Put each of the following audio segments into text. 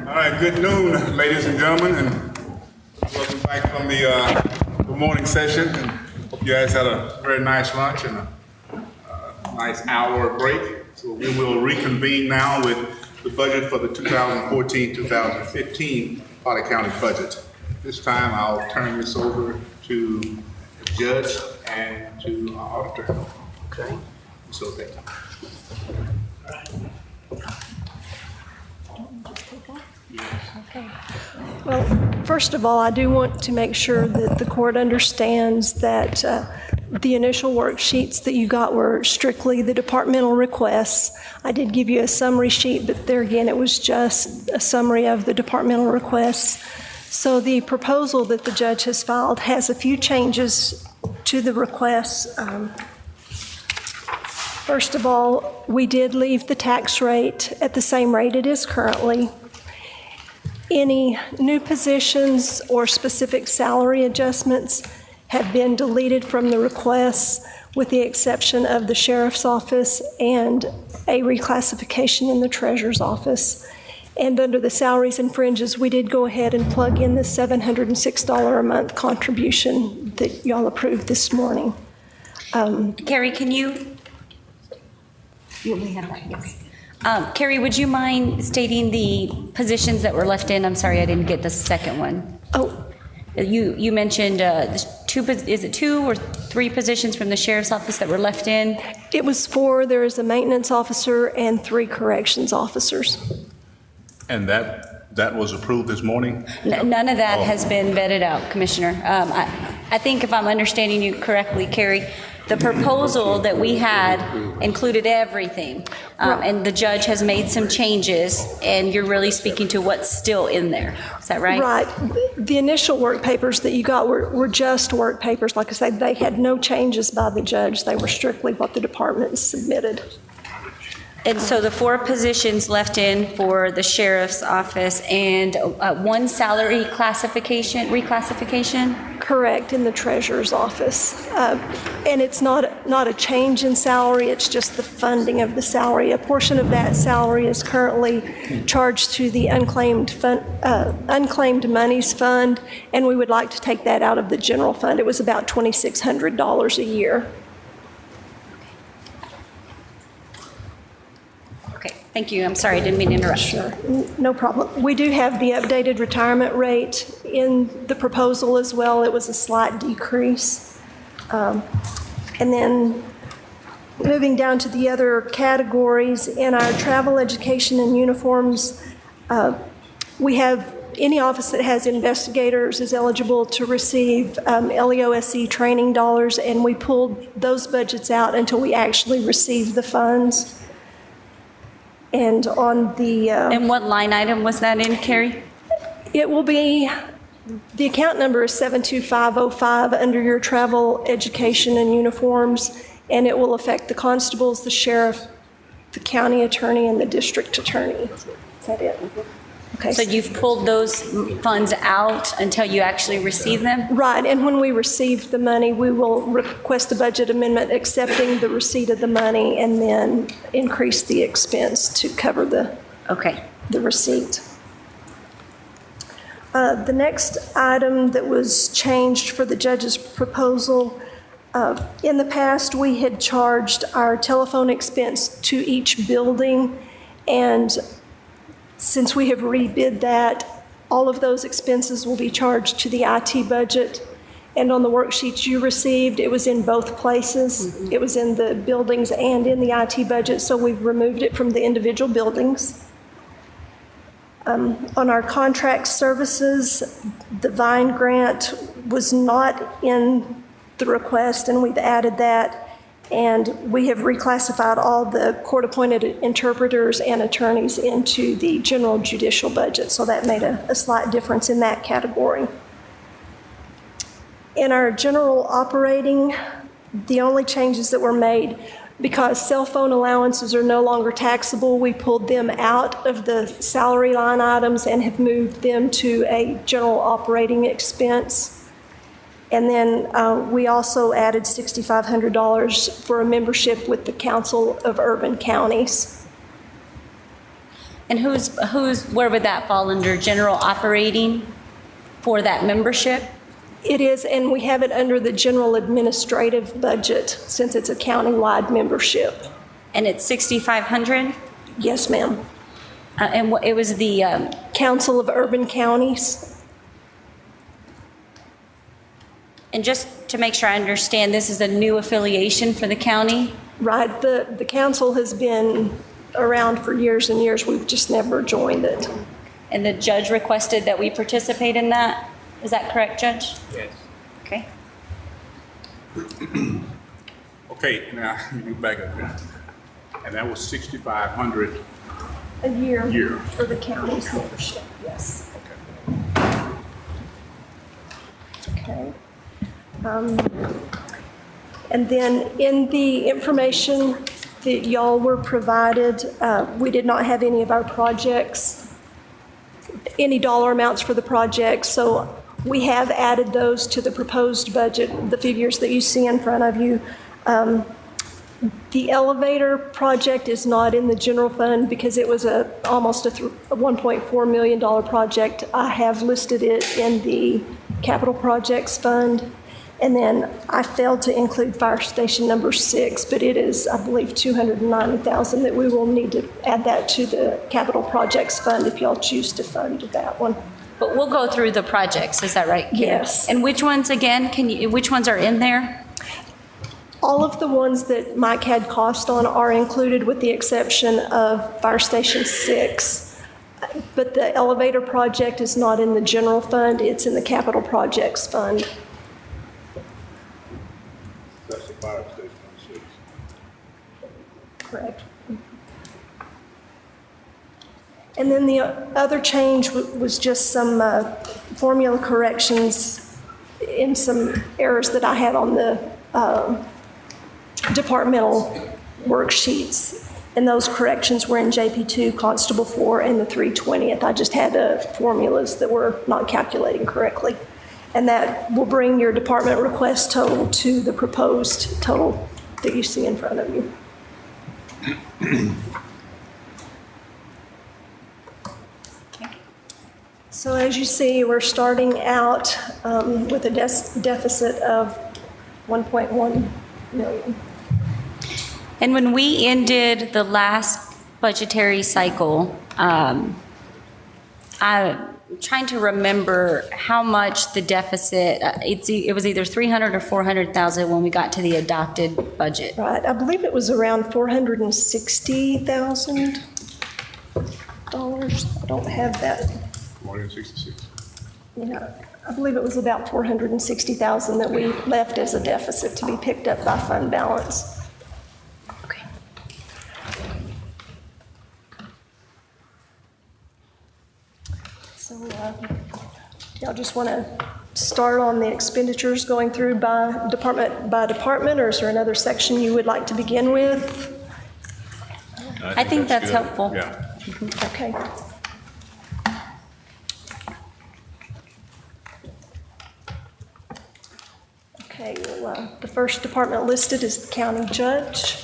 All right, good noon, ladies and gentlemen, and welcome back from the morning session. And hope you guys had a very nice lunch and a nice hour break. So we will reconvene now with the budget for the 2014-2015 Potter County budget. This time I'll turn this over to the judge and to our auditor. Okay. So thank you. Okay. Well, first of all, I do want to make sure that the court understands that the initial worksheets that you got were strictly the departmental requests. I did give you a summary sheet, but there again, it was just a summary of the departmental requests. So the proposal that the judge has filed has a few changes to the requests. First of all, we did leave the tax rate at the same rate it is currently. Any new positions or specific salary adjustments have been deleted from the requests, with the exception of the sheriff's office and a reclassification in the treasurer's office. And under the salaries and fringes, we did go ahead and plug in the $706 a month contribution that y'all approved this morning. Carrie, can you only have that, yes. Carrie, would you mind stating the positions that were left in? I'm sorry, I didn't get the second one. Oh. You mentioned is it 2 or 3 positions from the sheriff's office that were left in? It was 4. There is a maintenance officer and 3 corrections officers. And that was approved this morning? None of that has been vetted out, Commissioner. I think if I'm understanding you correctly, Carrie, the proposal that we had included everything, and the judge has made some changes, and you're really speaking to what's still in there. Is that right? Right. The initial work papers that you got were just work papers. Like I said, they had no changes by the judge. They were strictly what the department submitted. And so the 4 positions left in for the sheriff's office and 1 salary reclassification? Correct, in the treasurer's office. And it's not a change in salary, it's just the funding of the salary. A portion of that salary is currently charged to the unclaimed monies fund, and we would like to take that out of the general fund. It was about $2,600 a year. Thank you. I'm sorry, I didn't mean to interrupt. Sure, no problem. We do have the updated retirement rate in the proposal as well. It was a slight decrease. And then moving down to the other categories, in our travel, education, and uniforms, we have any office that has investigators is eligible to receive LEOSE training dollars, and we pulled those budgets out until we actually receive the funds. And on the... and what line item was that in, Carrie? It will be, the account number is 72505 under your travel, education, and uniforms, and it will affect the constables, the sheriff, the county attorney, and the district attorney. Is that it? Okay. So you've pulled those funds out until you actually receive them? Right, and when we receive the money, we will request a budget amendment accepting the receipt of the money and then increase the expense to cover the receipt. The next item that was changed for the judge's proposal, in the past we had charged our telephone expense to each building, and since we have rebid that, all of those expenses will be charged to the IT budget. And on the worksheets you received, it was in both places. Mm-hmm. It was in the buildings and in the IT budget, so we've removed it from the individual buildings. On our contract services, the Vine grant was not in the request, and we've added that. And we have reclassified all the court-appointed interpreters and attorneys into the general judicial budget, so that made a slight difference in that category. In our general operating, the only changes that were made, because cell phone allowances are no longer taxable, we pulled them out of the salary line items and have moved them to a general operating expense. And then we also added $6,500 for a membership with the Council of Urban Counties. And where would that fall under? General operating for that membership? It is, and we have it under the general administrative budget since it's a county-wide membership. And it's 6,500? Yes, ma'am. And it was the, Council of Urban Counties. and just to make sure I understand, this is a new affiliation for the county? Right, the council has been around for years and years. We've just never joined it. And the judge requested that we participate in that? Is that correct, Judge? Yes. Okay. Okay, now, let me back up here. And that was 6,500 A year. Year. For the county's membership, yes. Okay. And then in the information that y'all were provided, we did not have any of our projects, any dollar amounts for the projects, so we have added those to the proposed budget, the figures that you see in front of you. The elevator project is not in the general fund because it was almost a $1.4 million project. I have listed it in the capital projects fund. And then I failed to include fire station number 6, but it is, I believe, $290,000 that we will need to add that to the capital projects fund if y'all choose to fund that one. But we'll go through the projects, is that right? Yes. And which ones, again, which ones are in there? All of the ones that Mike had cost on are included with the exception of Fire Station 6. But the elevator project is not in the general fund, it's in the capital projects fund. That's the fire station on 6. Correct. And then the other change was just some formula corrections in some errors that I had on the departmental worksheets, and those corrections were in JP2, Constable 4, and the 320th. I just had formulas that were not calculating correctly. And that will bring your department request total to the proposed total that you see in front of you. So as you see, we're starting out with a deficit of 1.1 million. And when we ended the last budgetary cycle, I'm trying to remember how much the deficit, it was either 300 or 400,000 when we got to the adopted budget. Right, I believe it was around $460,000. I don't have that. 466. Yeah, I believe it was about $460,000 that we left as a deficit to be picked up by fund balance. Okay. So, y'all just want to start on the expenditures going through by department, or is there another section you would like to begin with? I think that's good. helpful. Yeah. Okay. Okay, well, the first department listed is the county judge.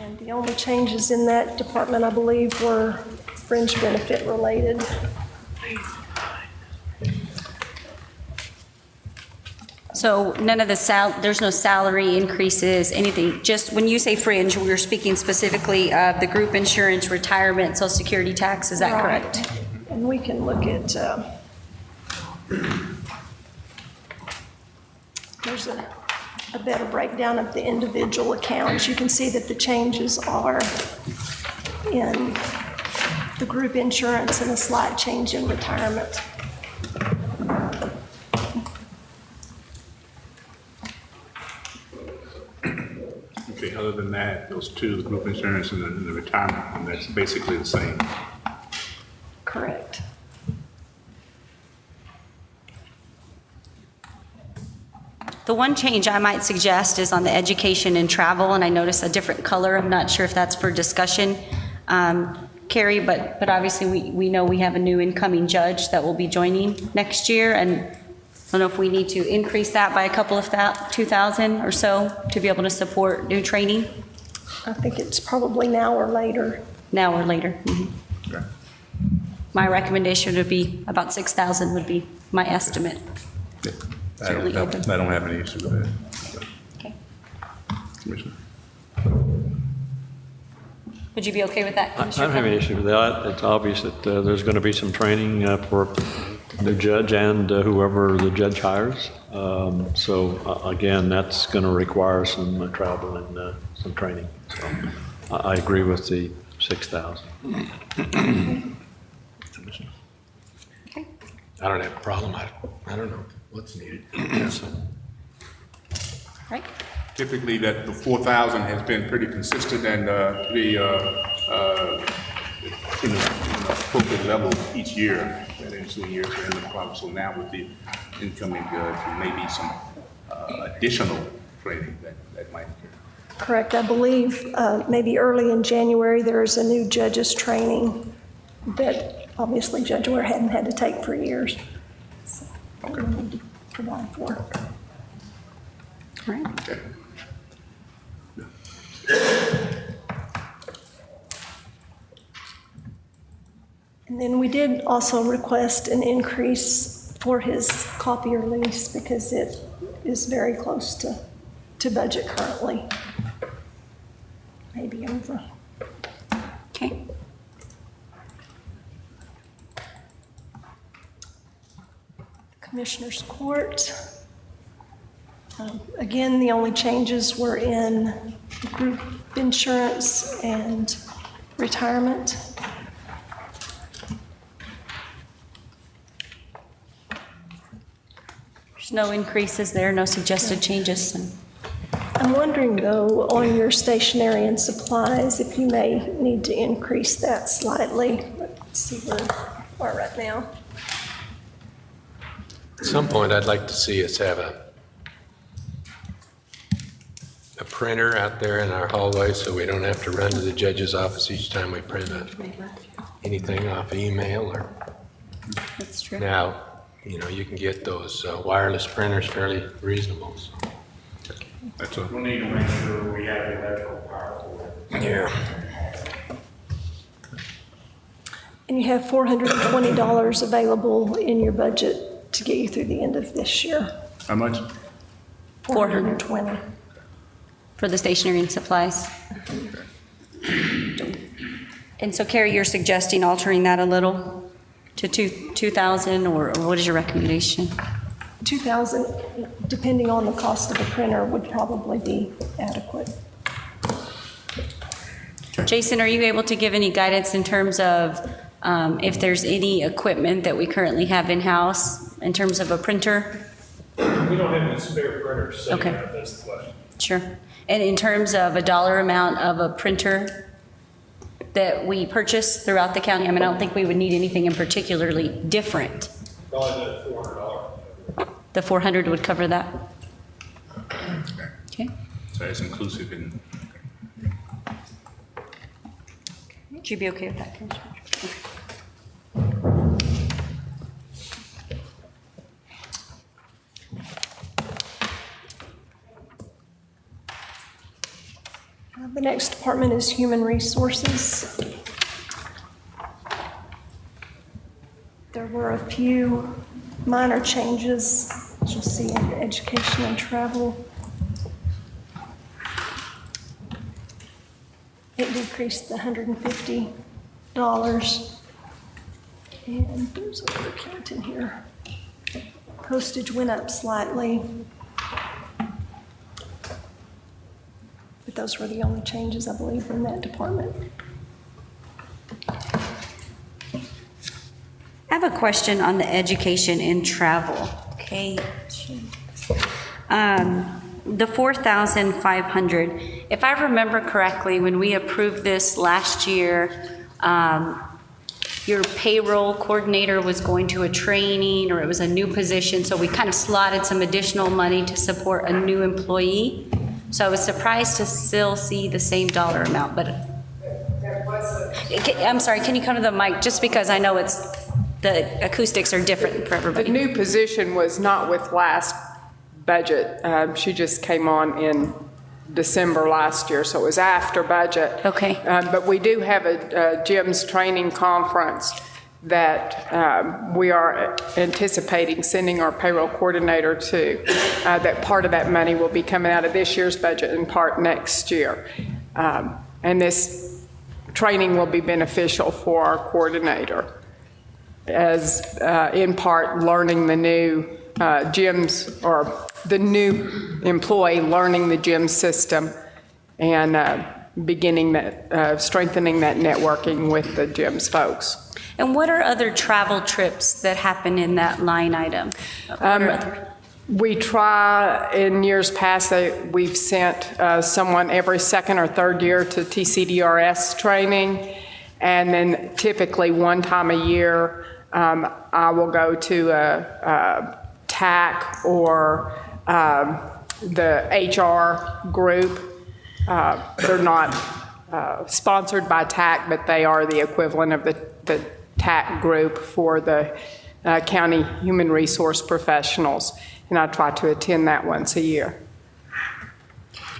And the only changes in that department, I believe, were fringe benefit related. So none of there's no salary increases, anything, just when you say fringe, we're speaking specifically of the group insurance, retirement, social security tax, is that correct? Right. And we can look at, there's a better breakdown of the individual accounts. You can see that the changes are in the group insurance and a slight change in retirement. Okay, other than that, those two, the group insurance and the retirement, and that's basically the same. Correct. The one change I might suggest is on the education and travel, and I notice a different color. I'm not sure if that's for discussion, Carrie, but obviously we know we have a new incoming judge that will be joining next year, and don't know if we need to increase that by a couple of 2,000 or so to be able to support new training, I think it's probably now or later. now or later. Mhm. Okay. My recommendation would be about 6,000 would be my estimate. Certainly open. I don't have any issue with that. Okay. Commissioner. Would you be okay with that, I Commissioner? don't have any issue with that. It's obvious that there's going to be some training for the judge and whoever the judge hires. Again, that's going to require some travel and some training. So I agree with the 6,000. Okay. I don't have a problem. I don't know what's needed. Right. Typically, that the 4,000 has been pretty consistent and pretty in the appropriate level each year, and ensuing years. And so now with the incoming judge, there may be some additional training that might occur. Correct. I believe maybe early in January, there is a new judges training that obviously Judge Ware hadn't had to take for years. So we need to provide for. All right. Okay. And then we did also request an increase for his copier lease because it is very close to budget currently. Maybe over. Okay. Commissioners Court. Again, the only changes were in group insurance and retirement. There's no increases there, no suggested changes. And I'm wondering though, on your stationery and supplies, if you may need to increase that slightly. Let's see where we are right now. At some point, I'd like to see us have a printer out there in our hallway so we don't have to run to the judge's office each time we print anything off email or. That's true. Now, you know, you can get those wireless printers fairly reasonable. So. That's a, We'll need to make sure we have the electrical power for it. Yeah. And you have $420 available in your budget to get you through the end of this year. how much? 420. For the stationery and supplies. And so Carrie, you're suggesting altering that a little to 2,000 or what is your recommendation? 2,000, depending on the cost of a printer, would probably be adequate. Jason, are you able to give any guidance in terms of if there's any equipment that we currently have in-house in terms of a printer? We don't have any spare printers, so Okay. that's the question. Sure. And in terms of a dollar amount of a printer that we purchase throughout the county, I mean, I don't think we would need anything in particularly different. Probably the $400. The 400 would cover that? Okay. So it's inclusive in, Would you be okay with that, Commissioner? The next department is Human Resources. There were a few minor changes, as you'll see in education and travel. It decreased the $150. And there's another account in here. Postage went up slightly. But those were the only changes, I believe, in that department. I have a question on the education and travel, okay? The 4,500, if I remember correctly, when we approved this last year, your payroll coordinator was going to a training or it was a new position, so we kind of slotted some additional money to support a new employee. So I was surprised to still see the same dollar amount, but I'm sorry, can you come to the mic, just because I know it's the acoustics are different for The everybody. new position was not with last budget. She just came on in December last year, so it was after budget. Okay. But we do have a Jim's training conference that we are anticipating sending our payroll coordinator to. That part of that money will be coming out of this year's budget and part next year. And this training will be beneficial for our coordinator, as in part learning the new gyms, or the new employee learning the gym system and beginning that, strengthening that networking with the gyms folks. And what are other travel trips that happen in that line item? What are other- We try, in years past, we've sent someone every second or third year to TCDRS training, and then typically one time a year, I will go to a TAC or the HR group. They're not sponsored by TAC, but they are the equivalent of the TAC group for the county human resource professionals, and I try to attend that once a year.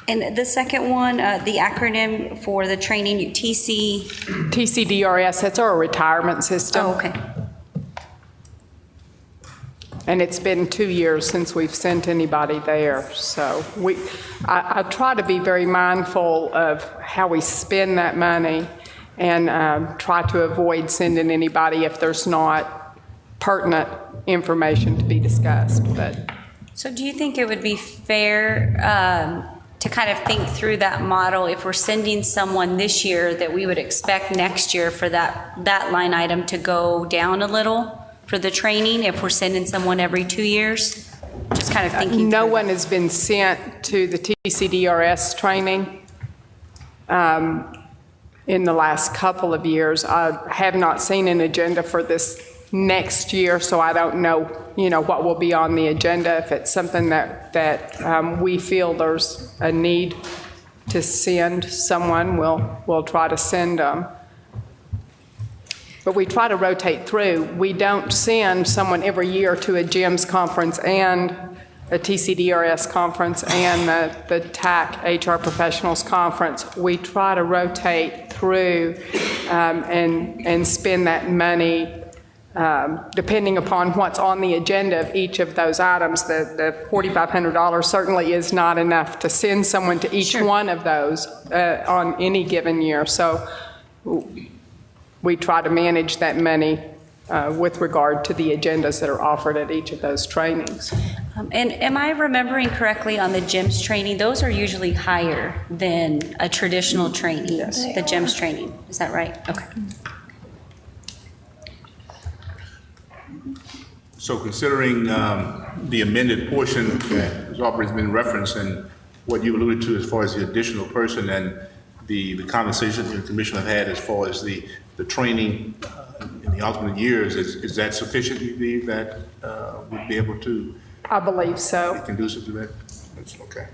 And the second one, the acronym for the training, TC? TCDRS, that's our retirement system. Oh, okay. And it's been 2 years since we've sent anybody there. So I try to be very mindful of how we spend that money and try to avoid sending anybody if there's not pertinent information to be discussed. But So do you think it would be fair to kind of think through that model if we're sending someone this year that we would expect next year for that line item to go down a little for the training if we're sending someone every 2 years? Just kind of thinking no through one that. has been sent to the TCDRS training in the last couple of years. I have not seen an agenda for this next year, so I don't know, what will be on the agenda. If it's something that we feel there's a need to send someone, we'll try to send them. But we try to rotate through. We don't send someone every year to a GEMS conference and a TCDRS conference and the TAC HR Professionals Conference. We try to rotate through and spend that money depending upon what's on the agenda of each of those items. The $4,500 certainly is not enough to send someone to each one of those on any given year. So we try to manage that money with regard to the agendas that are offered at each of those trainings. And am I remembering correctly on the GEMS training, those are usually higher than a traditional training? Yes. The GEMS training, is that right? Okay. So considering the amended portion that has already been referenced and what you alluded to as far as the additional person and the conversation the commission have had as far as the training in the ultimate years, is that sufficient, you believe, that we'd be able to I believe so. be conducive to that? That's okay.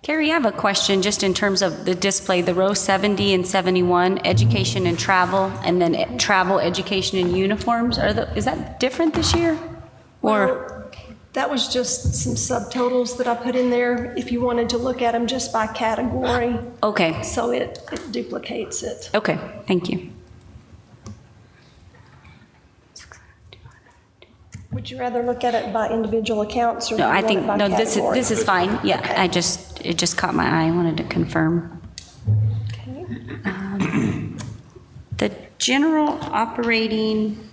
Carrie, I have a question just in terms of the display, the row 70 and 71, education and travel, and then travel, education, and uniforms. Is that different this year? Or, Well, that was just some subtotals that I put in there, if you wanted to look at them just by category, okay, so it duplicates it. okay, thank you. Would you rather look at it by individual accounts, or No, do you I want think, it by no, category? this is fine. Yeah, it just caught my eye. I wanted to confirm. The general operating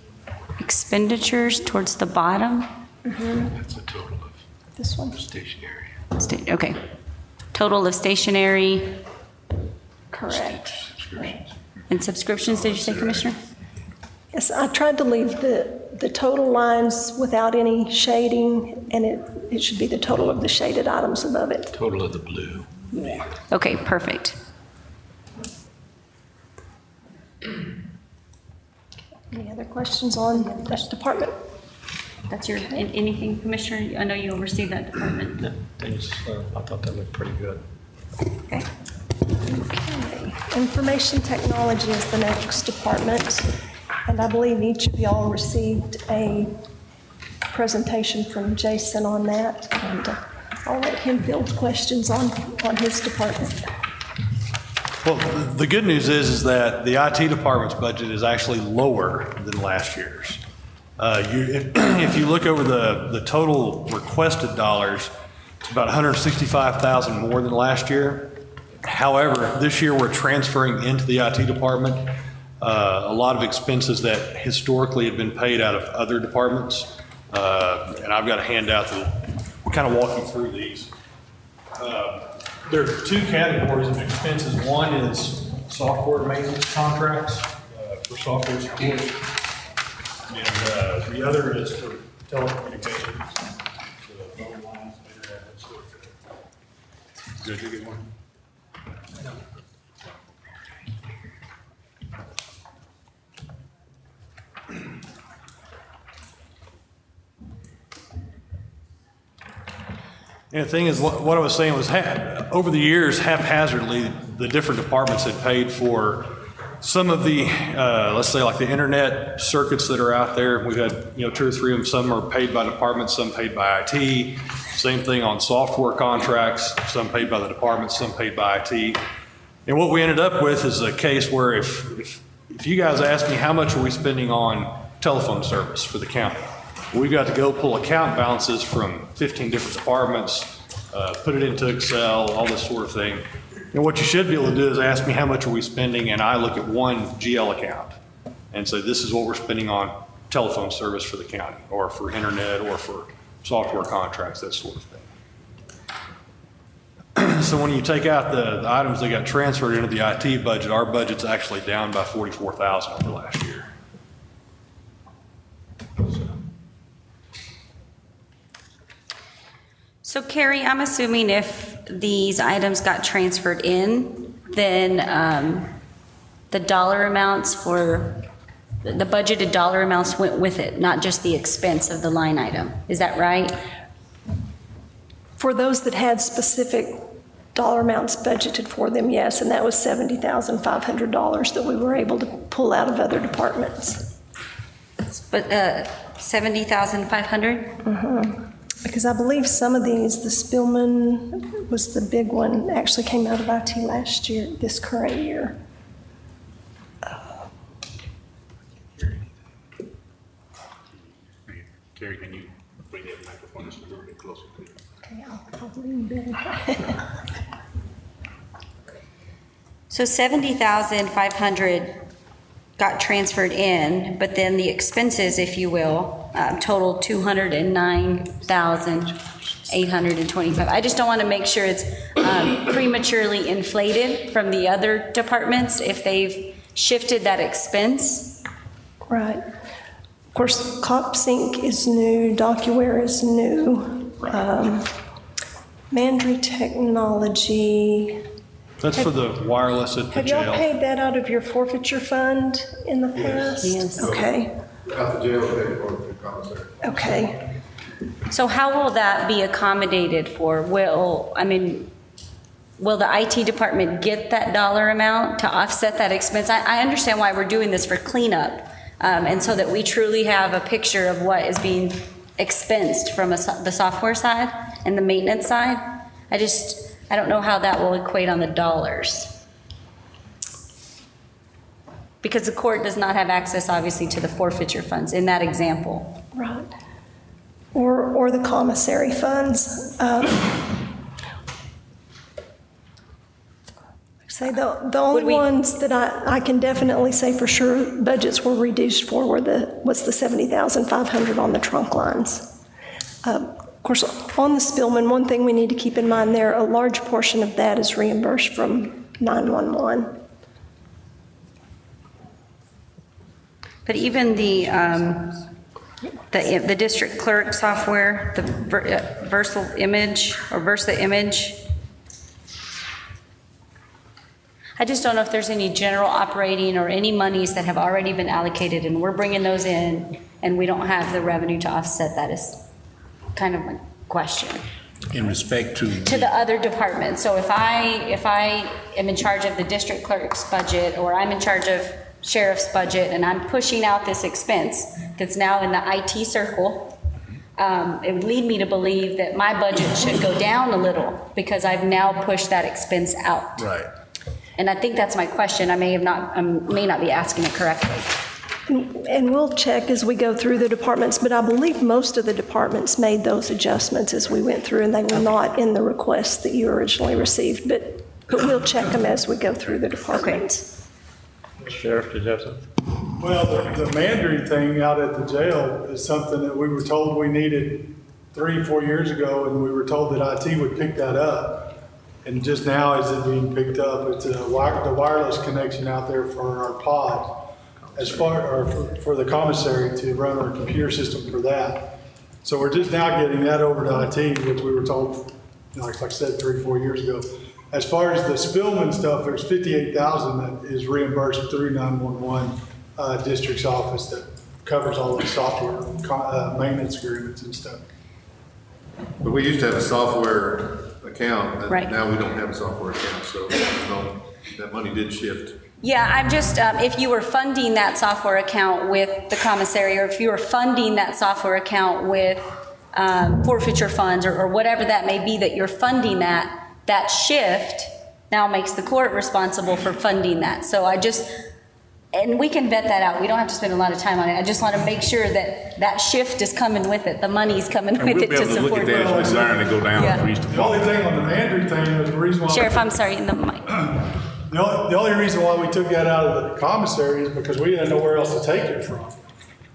expenditures towards the bottom, That's a total of This one, stationary. okay. Total of stationary correct. and subscriptions, did you say, Commissioner? Yes, I tried to leave the total lines without any shading, and it should be the total of the shaded items above it. Total of the blue. Okay, perfect. Any other questions on that department? That's your, anything, Commissioner? I know you oversee that department. Yeah, I thought that looked pretty good. Okay. Information technology is the next department, and I believe each of y'all received a presentation from Jason on that, and I'll let him field questions on his department. Well, the good news is that the IT department's budget is actually lower than last year's. If you look over the total requested dollars, it's about 165,000 more than last year. However, this year we're transferring into the IT department a lot of expenses that historically had been paid out of other departments. And I've got a handout that will kind of walk you through these. There are two categories of expenses. One is software maintenance contracts for software support. And the other is for telecommunications, so phone lines, internet, that sort of thing. Did you get one? And the thing is, what I was saying was, over the years, haphazardly, the different departments had paid for some of the, let's say like the internet circuits that are out there. We've had, 2 or 3 of them. Some are paid by departments, some paid by IT. Same thing on software contracts, some paid by the department, some paid by IT. And what we ended up with is a case where if you guys ask me how much are we spending on telephone service for the county, we've got to go pull account balances from 15 different departments, put it into Excel, all this sort of thing. And what you should be able to do is ask me how much are we spending, and I look at one GL account and say this is what we're spending on telephone service for the county, or for internet, or for software contracts, that sort of thing. So when you take out the items that got transferred into the IT budget, our budget's actually down by $44,000 over last year. So Carrie, I'm assuming if these items got transferred in, then the dollar amounts for, the budgeted dollar amounts went with it, not just the expense of the line item. Is that right? For those that had specific dollar amounts budgeted for them, yes, and that was $70,500 that we were able to pull out of other departments. But 70,500? Because I believe some of these, the Spillman was the big one, actually came out of IT last year, this current year. Carrie, can you bring that microphone just a little bit closer to you? Okay, I'll lean back. So 70,500 got transferred in, but then the expenses, if you will, totaled 209,825. I just don't want to make sure it's prematurely inflated from the other departments if they've shifted that expense. Right. Of course, CopSync is new, DocuWare is new. Mandry Technology. That's for the wireless at the Have y'all jail. paid that out of your forfeiture fund in the past? Yes. Okay, Out the jail, paid for the commissary. okay. So how will that be accommodated for? Will the IT department get that dollar amount to offset that expense? I understand why we're doing this for cleanup, and so that we truly have a picture of what is being expensed from the software side and the maintenance side. I don't know how that will equate on the dollars. Because the court does not have access, obviously, to the forfeiture funds in that example. Right. Or the commissary funds. Say the only ones that I can definitely say for sure budgets were reduced for was the $70,500 on the trunk lines. Of course, on the Spillman, one thing we need to keep in mind there, a large portion of that is reimbursed from 911. But even the district clerk software, the Versa image, I just don't know if there's any general operating or any monies that have already been allocated and we're bringing those in and we don't have the revenue to offset that is kind of my question. In respect to To the other departments. So if I am in charge of the district clerk's budget, or I'm in charge of sheriff's budget, and I'm pushing out this expense that's now in the IT circle, it would lead me to believe that my budget should go down a little because I've now pushed that expense out. right. And I think that's my question. I may not be asking it correctly. And we'll check as we go through the departments, but I believe most of the departments made those adjustments as we went through, and they were not in the request that you originally received, but we'll check them as we go through the departments. Sheriff, did you have something? Well, the Mandarin thing out at the jail is something that we were told we needed 3 or 4 years ago, and we were told that IT would pick that up. And just now is it being picked up? It's the wireless connection out there for our pod, for the commissary to run our computer system for that. So we're just now getting that over to IT, which we were told, like I said, 3 or 4 years ago. As far as the Spillman stuff, there's $58,000 that is reimbursed through 911 district's office that covers all the software maintenance agreements and stuff. But we used to have a software account, and Right. now we don't have a software account, so that money did shift. Yeah, I'm just, if you were funding that software account with the commissary, or if you were funding that software account with forfeiture funds, or whatever that may be that you're funding that shift now makes the court responsible for funding that. So and we can vet that out. We don't have to spend a lot of time on it. I just want to make sure that shift is coming with it. The money's coming And with we'll it be to able to look at support that it. as we learn and go down Yeah. for each The only department. thing on the Mandarin thing was the reason why. Sheriff, I'm sorry, in the mic. The only reason why we took that out of the commissary is because we didn't know where else to take it from.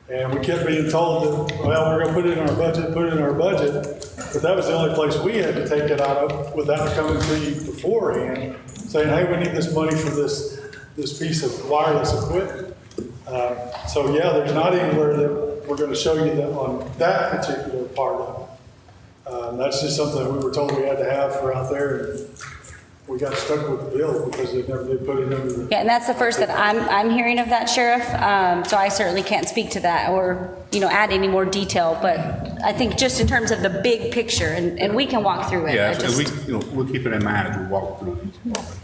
And we kept being told that, well, we're gonna put it in our budget, but that was the only place we had to take it out of without coming to you beforehand, saying, hey, we need this money for this piece of wireless equipment. So yeah, there's not anywhere that we're gonna show you that on that particular part of it. That's just something that we were told we had to have for out there, and we got stuck with the bill because they never did put it under the. Yeah, and that's the first that I'm hearing of that, Sheriff. So I certainly can't speak to that or, add any more detail. But I think just in terms of the big picture, and we can walk through it. Yeah, I and just- we'll keep it in mind as we walk through each department.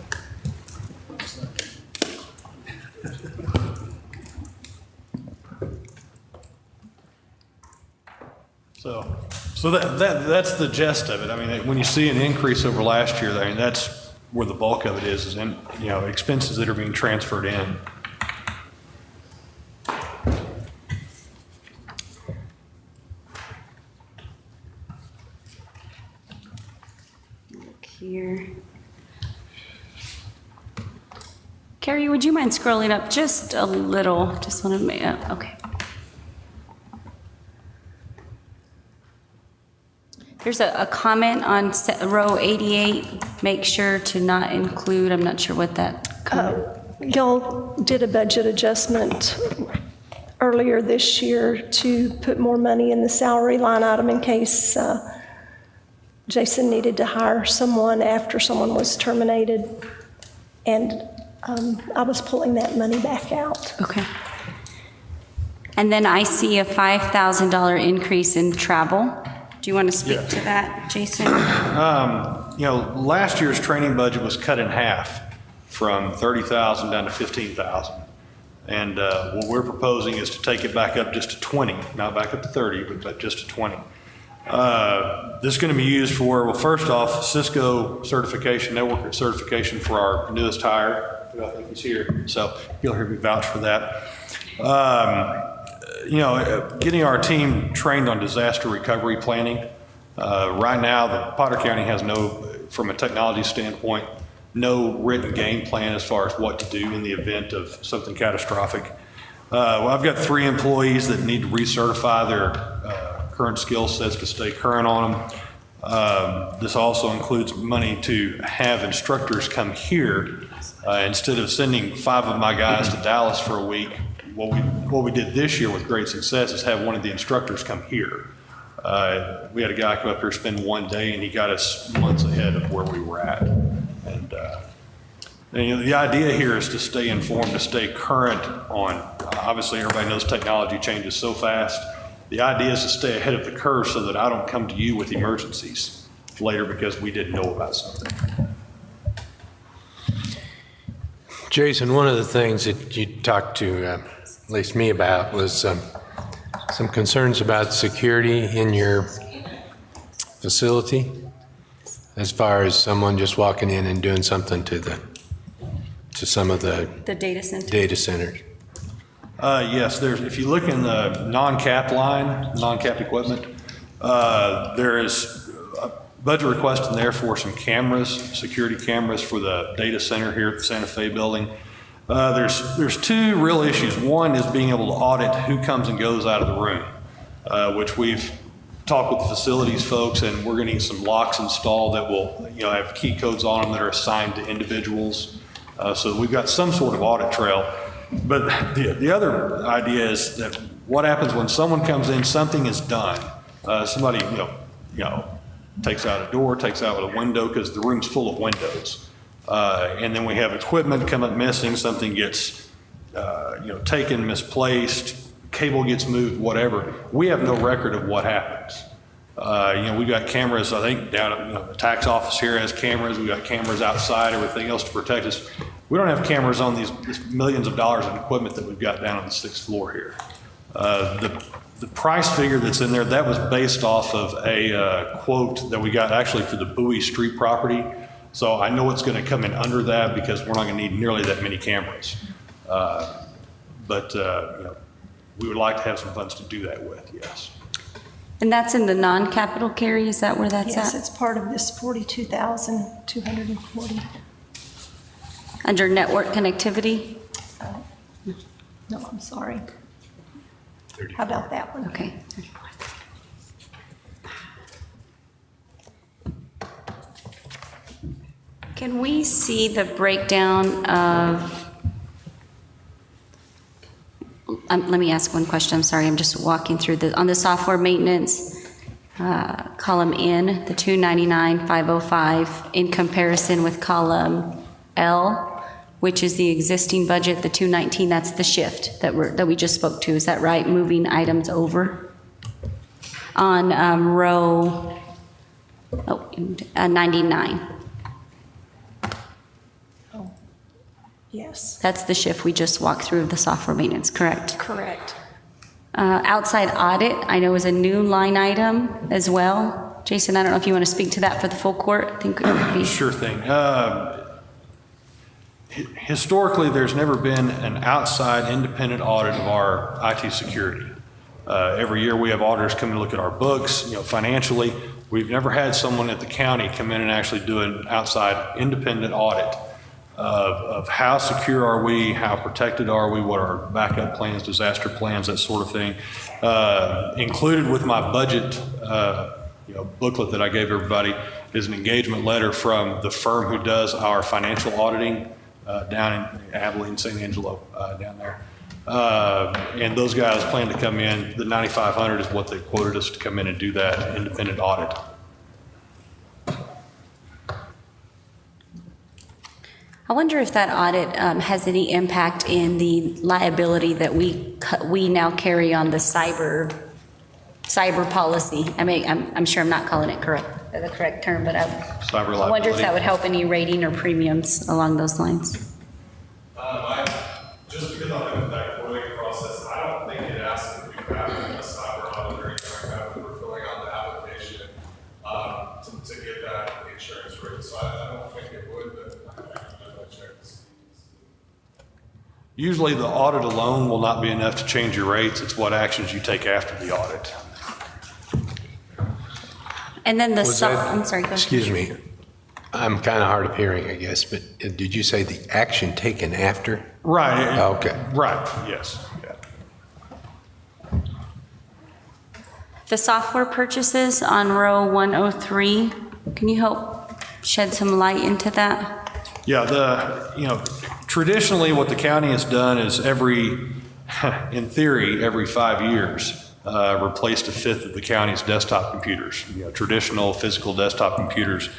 So that's the gist of it. I mean, when you see an increase over last year, I mean, that's where the bulk of it is in, expenses that are being transferred in. Look here. Carrie, would you mind scrolling up just a little? Just want to make, okay. There's a comment on row 88, make sure to not include, I'm not sure what that comment. Y'all did a budget adjustment earlier this year to put more money in the salary line item in case Jason needed to hire someone after someone was terminated. And I was pulling that money back out. Okay. And then I see a $5,000 increase in travel. Do you want to speak to that, Jason? Last year's training budget was cut in half from 30,000 down to 15,000. And what we're proposing is to take it back up just to 20, not back up to 30, but just to 20. This is going to be used for, well, first off, Cisco certification, network certification for our newest hire, who I think is here. So you'll hear me vouch for that. Getting our team trained on disaster recovery planning. Right now, the Potter County has from a technology standpoint, no written game plan as far as what to do in the event of something catastrophic. Well, I've got 3 employees that need to recertify their current skill sets to stay current on them. This also includes money to have instructors come here. Instead of sending 5 of my guys to Dallas for a week, what we did this year with great success is have one of the instructors come here. We had a guy come up here, spend 1 day, and he got us months ahead of where we were at. And And, the idea here is to stay informed, to stay current on, obviously everybody knows technology changes so fast. The idea is to stay ahead of the curve so that I don't come to you with emergencies later because we didn't know about something. Jason, one of the things that you talked to, at least me about, was some concerns about security in your facility, as far as someone just walking in and doing something to some of the data center. data centers. Yes, if you look in the non-cap line, non-cap equipment, there is a budget request in there for some cameras, security cameras for the data center here at the Santa Fe building. There's two real issues. One is being able to audit who comes and goes out of the room, which we've talked with the facilities folks, and we're going to need some locks installed that will, have key codes on them that are assigned to individuals. So we've got some sort of audit trail. But the other idea is that what happens when someone comes in, something is done. Somebody, takes out a door, takes out a window because the room's full of windows. And then we have equipment come up missing, something gets, taken, misplaced, cable gets moved, whatever. We have no record of what happens. We've got cameras, I think, down at the tax office here has cameras. We've got cameras outside, everything else to protect us. We don't have cameras on these millions of dollars of equipment that we've got down on the 6th floor here. The price figure that's in there, that was based off of a quote that we got actually for the Bowie Street property. So I know it's going to come in under that because we're not going to need nearly that many cameras. But we would like to have some funds to do that with, yes. And that's in the non-capital carry, is that where that's Yes, at? it's part of this 42,240. Under network connectivity? No, I'm sorry. How about that one? Okay. Can we see the breakdown of, let me ask one question, I'm sorry, I'm just walking through on the software maintenance, column N, the 299,505, in comparison with column L, which is the existing budget, the 219, that's the shift that we just spoke to, is that right? Moving items over? On row 99. Oh, yes, That's the shift we just walked through of the software maintenance, correct? correct. Outside audit, I know is a new line item as well. Jason, I don't know if you want to speak to that for the full court. I think it would be. Sure thing. Historically, there's never been an outside independent audit of our IT security. Every year we have auditors come and look at our books, financially. We've never had someone at the county come in and actually do an outside independent audit of how secure are we, how protected are we, what are our backup plans, disaster plans, that sort of thing. Included with my budget booklet that I gave everybody is an engagement letter from the firm who does our financial auditing down in Abilene, San Angelo, down there. And those guys plan to come in. The 9,500 is what they quoted us to come in and do that independent audit. I wonder if that audit has any impact in the liability that we now carry on the cyber policy. I mean, I'm sure I'm not calling it the correct term, but I wonder if that would help any rating or premiums along those lines. Just because I'm in that quoting process, I don't think it asks if we have a cyber audit or anything like that when we're filling out the application to get that insurance rate. So I don't think it would, but I'm going to check this. Usually the audit alone will not be enough to change your rates. It's what actions you take after the audit. And then I'm sorry, go ahead. Excuse me. I'm kind of hard of hearing, I guess, but did you say the action taken after? Right. Okay. Right, yes. Yeah. The software purchases on row 103, can you help shed some light into that? Yeah, traditionally what the county has done is in theory, every 5 years, replaced a fifth of the county's desktop computers, traditional physical desktop computers.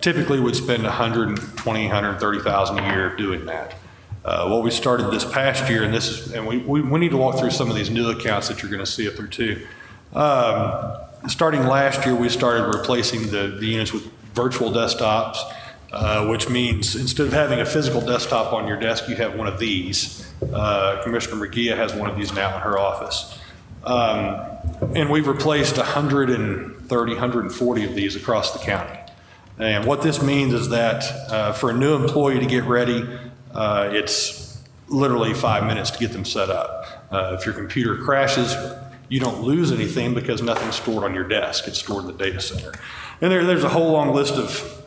Typically would spend $120,000, $130,000 a year doing that. What we started this past year, and we need to walk through some of these new accounts that you're going to see up there too. Starting last year, we started replacing the units with virtual desktops, which means instead of having a physical desktop on your desk, you have one of these. Commissioner McGee has one of these now in her office. And we've replaced 130, 140 of these across the county. And what this means is that for a new employee to get ready, it's literally 5 minutes to get them set up. If your computer crashes, you don't lose anything because nothing's stored on your desk. It's stored in the data center. And there's a whole long list of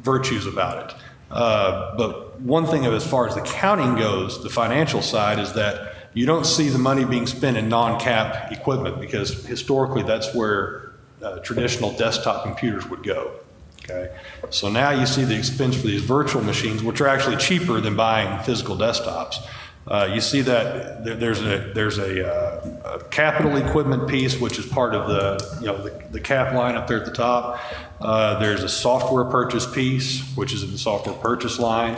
virtues about it. But one thing as far as the counting goes, the financial side, is that you don't see the money being spent in non-cap equipment because historically that's where traditional desktop computers would go. Okay, so now you see the expense for these virtual machines, which are actually cheaper than buying physical desktops. You see that there's a capital equipment piece, which is part of the cap line up there at the top. There's a software purchase piece, which is in the software purchase line,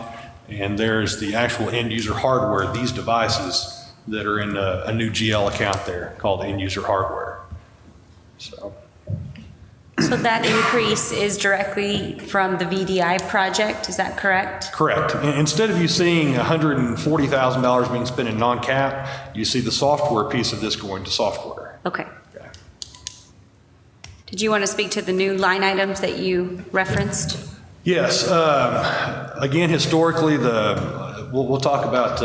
and there's the actual end user hardware, these devices that are in a new GL account there called end user hardware. So that increase is directly from the VDI project, is that correct? Correct. Instead of you seeing $140,000 being spent in non-cap, you see the software piece of this going to software. Okay. Did you want to speak to the new line items that you referenced? Yes. Again, historically, we'll talk about,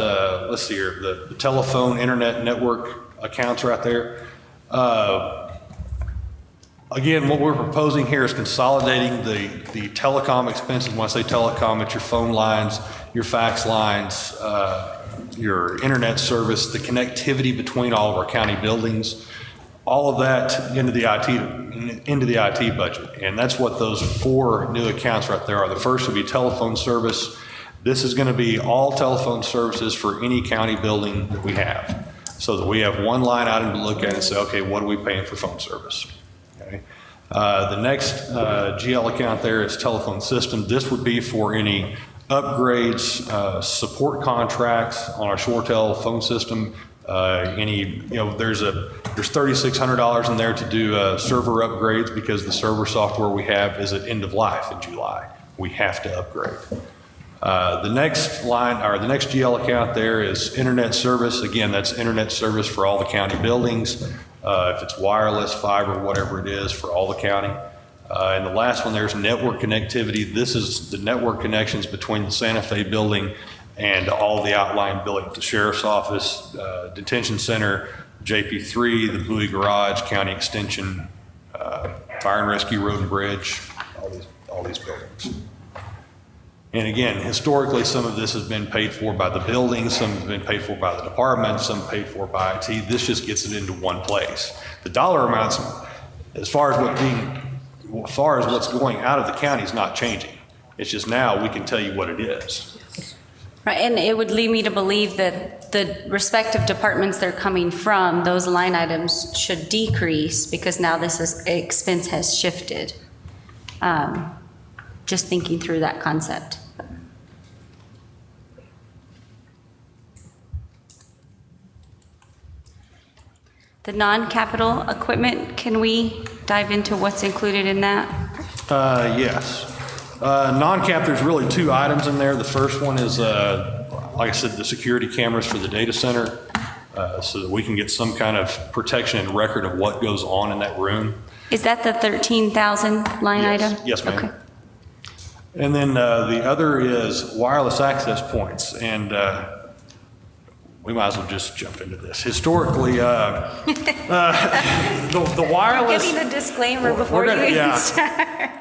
let's see here, the telephone, internet, network accounts right there. Again, what we're proposing here is consolidating the telecom expenses. When I say telecom, it's your phone lines, your fax lines, your internet service, the connectivity between all of our county buildings, all of that into the IT budget. And that's what those 4 new accounts right there are. The first will be telephone service. This is going to be all telephone services for any county building that we have, so that we have one line item to look at and say, okay, what are we paying for phone service? Okay. The next GL account there is telephone system. This would be for any upgrades, support contracts on our ShoreTel phone system. There's $3,600 in there to do server upgrades because the server software we have is at end of life in July. We have to upgrade. The next line, or the next GL account there, is internet service. Again, that's internet service for all the county buildings. If it's wireless, fiber, whatever it is, for all the county. And the last one, there's network connectivity. This is the network connections between the Santa Fe building and all the outlying buildings, the sheriff's office, detention center, JP3, the Bowie Garage, county extension, fire and rescue, road and bridge, all these buildings. And again, historically, some of this has been paid for by the building, some has been paid for by the department, some paid for by IT. This just gets it into one place. The dollar amounts, as far as what's going out of the county, is not changing. It's just now we can tell you what it is. Right, and it would lead me to believe that the respective departments they're coming from, those line items should decrease because now expense has shifted. Just thinking through that concept. The non-capital equipment, can we dive into what's included in that? Yes. Non-cap, there's really 2 items in there. The first one is, like I said, the security cameras for the data center, so that we can get some kind of protection and record of what goes on in that room. Is that the 13,000 line item? Yes, ma'am. Okay. And then the other is wireless access points, and we might as well just jump into this. Historically, the wireless... Giving a disclaimer before you even start.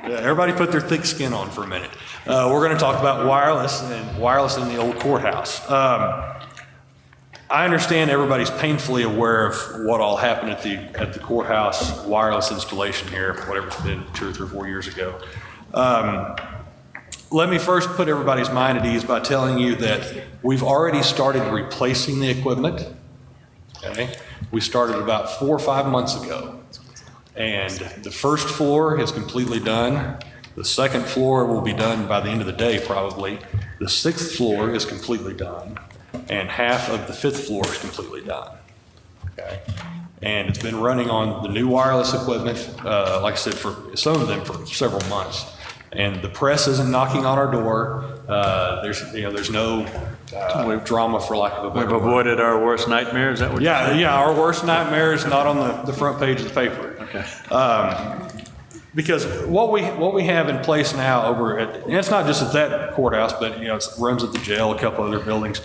Yeah, everybody put their thick skin on for a minute. We're going to talk about wireless in the old courthouse. I understand everybody's painfully aware of what all happened at the courthouse wireless installation here, whatever it's been 2 or 3 or 4 years ago. Let me first put everybody's mind at ease by telling you that we've already started replacing the equipment. okay? We started about 4 or 5 months ago. And the first floor is completely done. The second floor will be done by the end of the day, probably. The 6th floor is completely done. And half of the 5th floor is completely done, okay? And it's been running on the new wireless equipment, like I said, for some of them for several months. And the press isn't knocking on our door. There's no drama, for lack of a better We've word. avoided our worst nightmare, is that what you're saying? Yeah, our worst nightmare is not on the front page of the paper. Okay. Because what we have in place now over at, and it's not just at that courthouse, but it runs at the jail, a couple other buildings.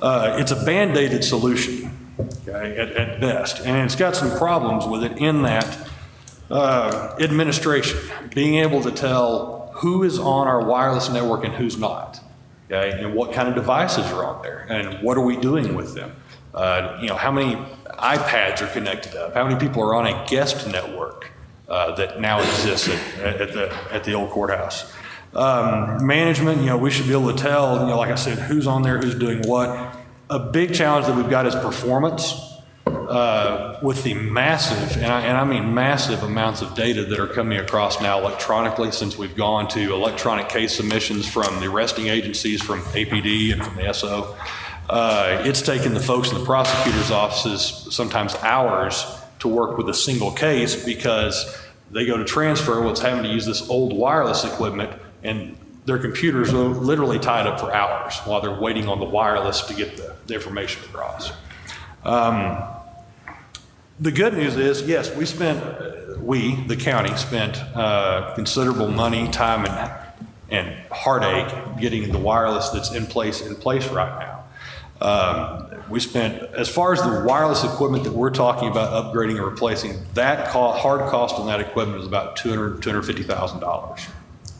It's a band-aided solution, okay, at best, and it's got some problems with it in that administration, being able to tell who is on our wireless network and who's not, okay, and what kind of devices are on there, and what are we doing with them? How many iPads are connected up? How many people are on a guest network that now exists at the old courthouse? Management, we should be able to tell, like I said, who's on there, who's doing what. A big challenge that we've got is performance with the massive, and I mean massive amounts of data that are coming across now electronically since we've gone to electronic case submissions from the arresting agencies, from APD and from the SO. It's taken the folks in the prosecutor's offices sometimes hours to work with a single case because they go to transfer what's having to use this old wireless equipment, and their computers are literally tied up for hours while they're waiting on the wireless to get the information across. The good news is, yes, the county spent considerable money, time, and heartache getting the wireless that's in place right now. We spent, as far as the wireless equipment that we're talking about upgrading or replacing, that hard cost on that equipment is about $250,000.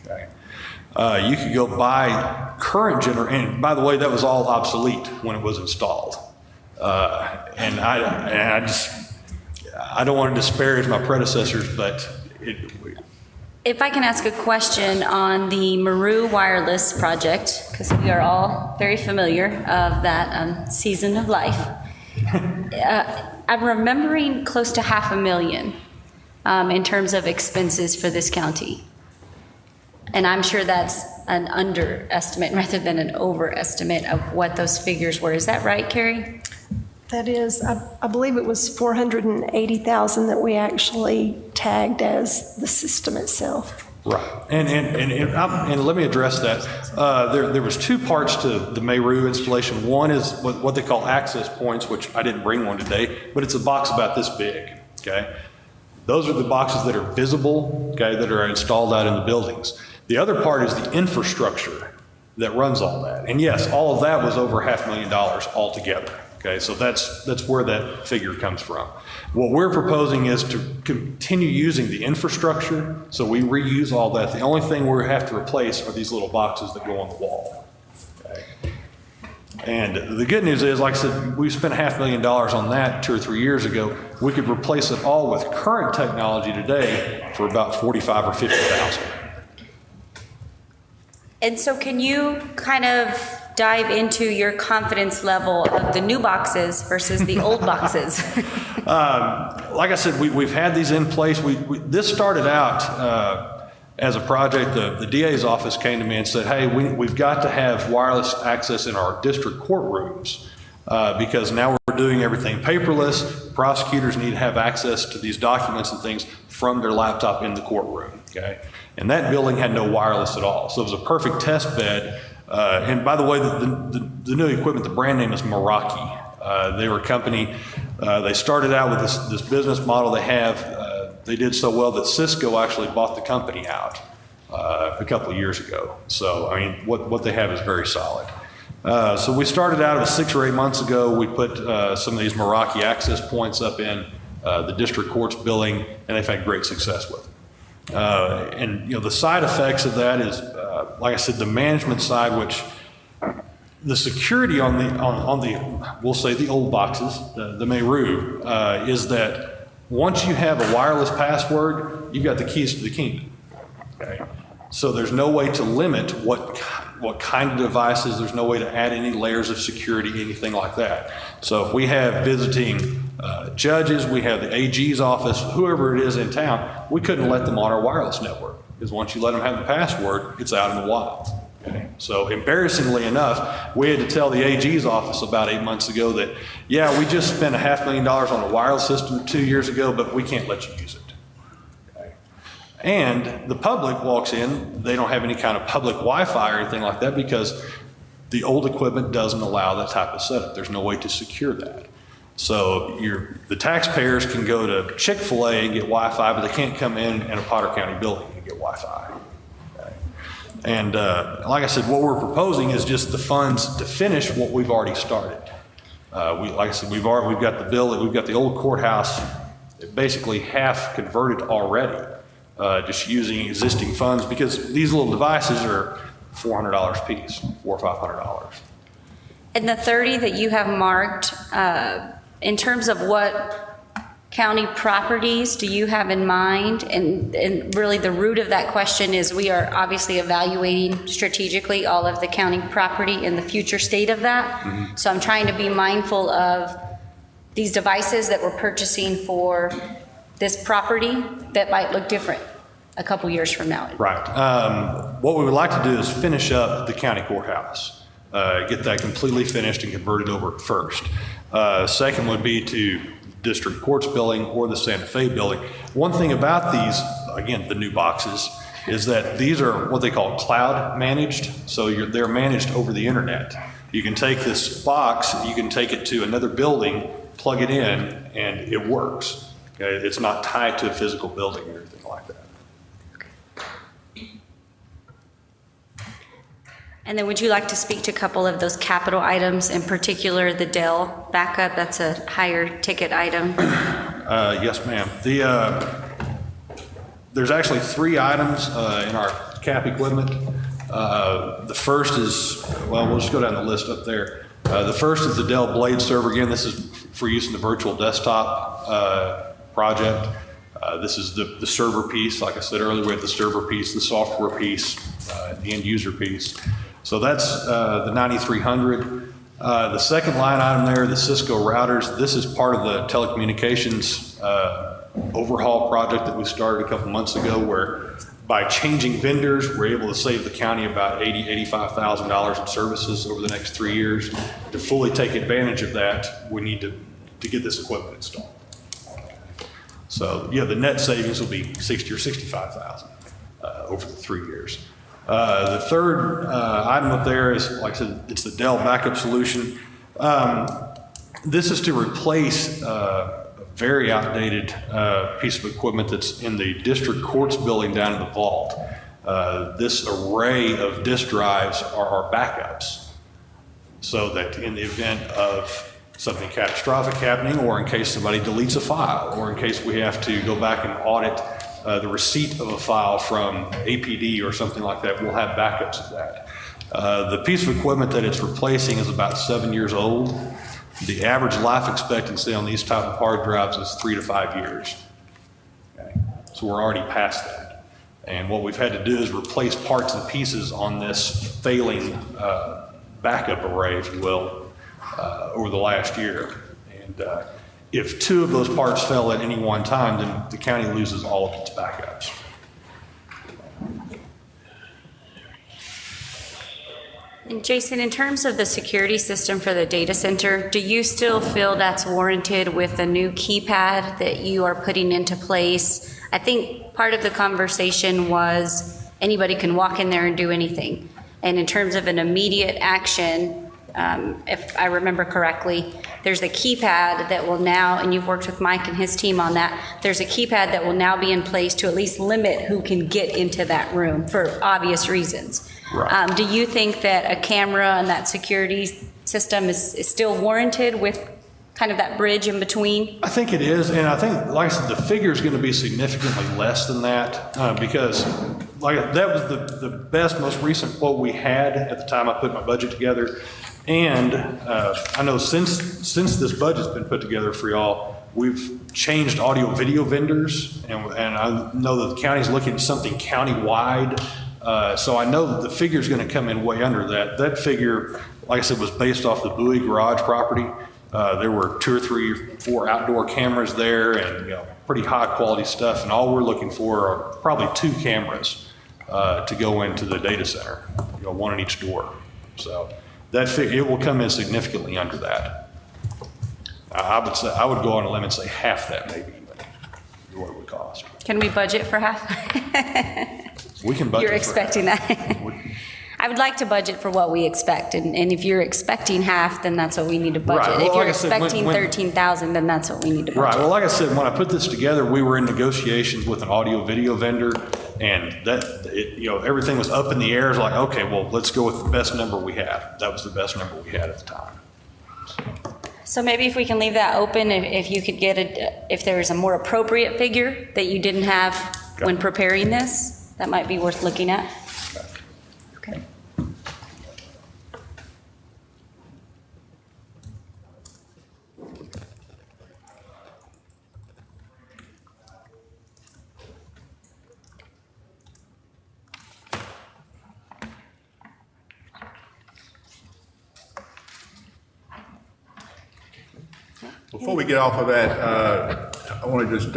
Okay. You could go buy current and by the way, that was all obsolete when it was installed. And I don't want to disparage my predecessors, but If I can ask a question on the Maru wireless project, because we are all very familiar of that season of life. I'm remembering close to $500,000 in terms of expenses for this county. And I'm sure that's an underestimate rather than an overestimate of what those figures were. Is that right, Carrie? That is, I believe it was 480,000 that we actually tagged as the system itself. Right, and let me address that. There was 2 parts to the Meru installation. One is what they call access points, which I didn't bring one today, but it's a box about this big, okay? Those are the boxes that are visible, okay, that are installed out in the buildings. The other part is the infrastructure that runs all that. And yes, all of that was over $500,000 altogether. Okay, so that's where that figure comes from. What we're proposing is to continue using the infrastructure, so we reuse all that. The only thing we have to replace are these little boxes that go on the wall. Okay. And the good news is, like I said, we spent $500,000 on that 2 or 3 years ago. We could replace it all with current technology today for about $45,000 or $50,000. And so can you kind of dive into your confidence level of the new boxes versus the old boxes? Like I said, we've had these in place. This started out as a project. The DA's office came to me and said, hey, we've got to have wireless access in our district courtrooms because now we're doing everything paperless. Prosecutors need to have access to these documents and things from their laptop in the courtroom, okay? And that building had no wireless at all. So it was a perfect test bed. And by the way, the new equipment, the brand name is Meraki. They were a company, they started out with this business model they have. They did so well that Fiscal actually bought the company out a couple of years ago. So, I mean, what they have is very solid. So we started out, it was 6 or 8 months ago. We put some of these Meraki access points up in the district court's building, and they've had great success with it. And the side effects of that is, like I said, the management side, which the security on the we'll say the old boxes, the Meru, is that once you have a wireless password, you've got the keys to the kingdom. Okay, So there's no way to limit what kind of devices, there's no way to add any layers of security, anything like that. So if we have visiting judges, we have the AG's office, whoever it is in town, we couldn't let them on our wireless network, because once you let them have the password, it's out in the wild. Okay? So embarrassingly enough, we had to tell the AG's office about 8 months ago that, yeah, we just spent $500,000 on a wireless system 2 years ago, but we can't let you use it. And the public walks in, they don't have any kind of public Wi-Fi or anything like that because the old equipment doesn't allow that type of setup. There's no way to secure that. So the taxpayers can go to Chick-fil-A and get Wi-Fi, but they can't come in a Potter County building and get Wi-Fi. Okay. And like I said, what we're proposing is just the funds to finish what we've already started. Like I said, we've got the building, we've got the old courthouse, basically half converted already. Just using existing funds, because these little devices are $400 a piece, $400 or $500. And the 30 that you have marked, in terms of what county properties do you have in mind? And really the root of that question is we are obviously evaluating strategically all of the county property and the future state of that. Mm-hmm. So I'm trying to be mindful of these devices that we're purchasing for this property that might look different a couple years from now. Right. What we would like to do is finish up the county courthouse, get that completely finished and converted over first. Second would be to district courts building or the Santa Fe building. One thing about these, again, the new boxes, is that these are what they call cloud managed. So they're managed over the internet. You can take this box, you can take it to another building, plug it in, and it works. Okay? It's not tied to a physical building or anything like that. And then would you like to speak to a couple of those capital items, in particular the Dell backup? That's a higher ticket item. Yes, ma'am. There's actually 3 items in our cap equipment. The first is, well, we'll just go down the list up there. The first is the Dell Blade server. Again, this is for use in the virtual desktop project. This is the server piece. Like I said earlier, we have the server piece, the software piece, the end user piece. So that's the 9300. The second line item there, the Cisco routers. This is part of the telecommunications overhaul project that we started a couple months ago, where by changing vendors, we're able to save the county about $85,000 in services over the next 3 years. To fully take advantage of that, we need to get this equipment installed. So yeah, the net savings will be $60,000 or $65,000 over the 3 years. The third item up there is, like I said, it's the Dell backup solution. This is to replace a very outdated piece of equipment that's in the district courts building down in the vault. This array of disk drives are our backups, so that in the event of something catastrophic happening, or in case somebody deletes a file, or in case we have to go back and audit the receipt of a file from APD or something like that, we'll have backups of that. The piece of equipment that it's replacing is about 7 years old. The average life expectancy on these type of hard drives is 3 to 5 years. Okay. So we're already past that. And what we've had to do is replace parts and pieces on this failing backup array, if you will, over the last year. And if 2 of those parts fell at any one time, then the county loses all of its backups. And Jason, in terms of the security system for the data center, do you still feel that's warranted with the new keypad that you are putting into place? I think part of the conversation was anybody can walk in there and do anything. And in terms of an immediate action, if I remember correctly, there's a keypad that will now, and you've worked with Mike and his team on that, there's a keypad that will now be in place to at least limit who can get into that room for obvious reasons. Right. Do you think that a camera and that security system is still warranted with kind of that bridge in between? I think it is, and I think, like I said, the figure is going to be significantly less than that because that was the best, most recent quote we had at the time I put my budget together. And I know since this budget's been put together for y'all, we've changed audio video vendors, and I know that the county's looking at something county-wide So I know that the figure's going to come in way under that. That figure, like I said, was based off the Bowie garage property. There were 2 or 3 or 4 outdoor cameras there and, pretty high quality stuff. And all we're looking for are probably 2 cameras to go into the data center, 1 in each door. So that figure, it will come in significantly under that. I would say, I would go on a limb and say half that maybe, but what it would cost. Can we budget for half? We can budget. You're expecting that? I would like to budget for what we expect, and if you're expecting half, then that's what we need to budget. Right. Well, If you're like I said, expecting 13,000, then that's what we need to budget. Right. Well, like I said, when I put this together, we were in negotiations with an audio video vendor, and everything was up in the air. It's like, okay, well, let's go with the best number we had. That was the best number we had at the time. So maybe if we can leave that open, if you could get if there's a more appropriate figure that you didn't have when preparing this, that might be worth looking at. Okay. Before we get off of that, I want to just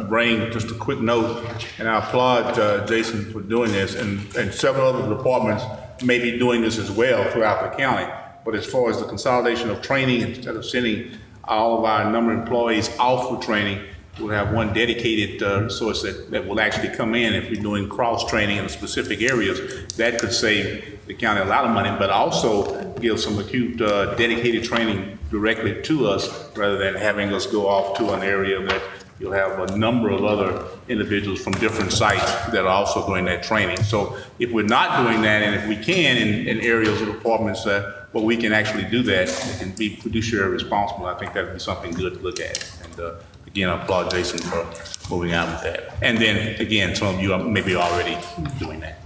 bring just a quick note, and I applaud Jason for doing this, and several other departments may be doing this as well throughout the county. But as far as the consolidation of training, instead of sending all of our number of employees out for training, we'll have one dedicated resource that will actually come in if we're doing cross-training in specific areas. That could save the county a lot of money, but also give some acute dedicated training directly to us rather than having us go off to an area that you'll have a number of other individuals from different sites that are also doing that training. So if we're not doing that, and if we can in areas of departments where we can actually do that and be fiduciary responsible, I think that would be something good to look at. And again, I applaud Jason for moving out with that. And then again, some of you are maybe already doing that.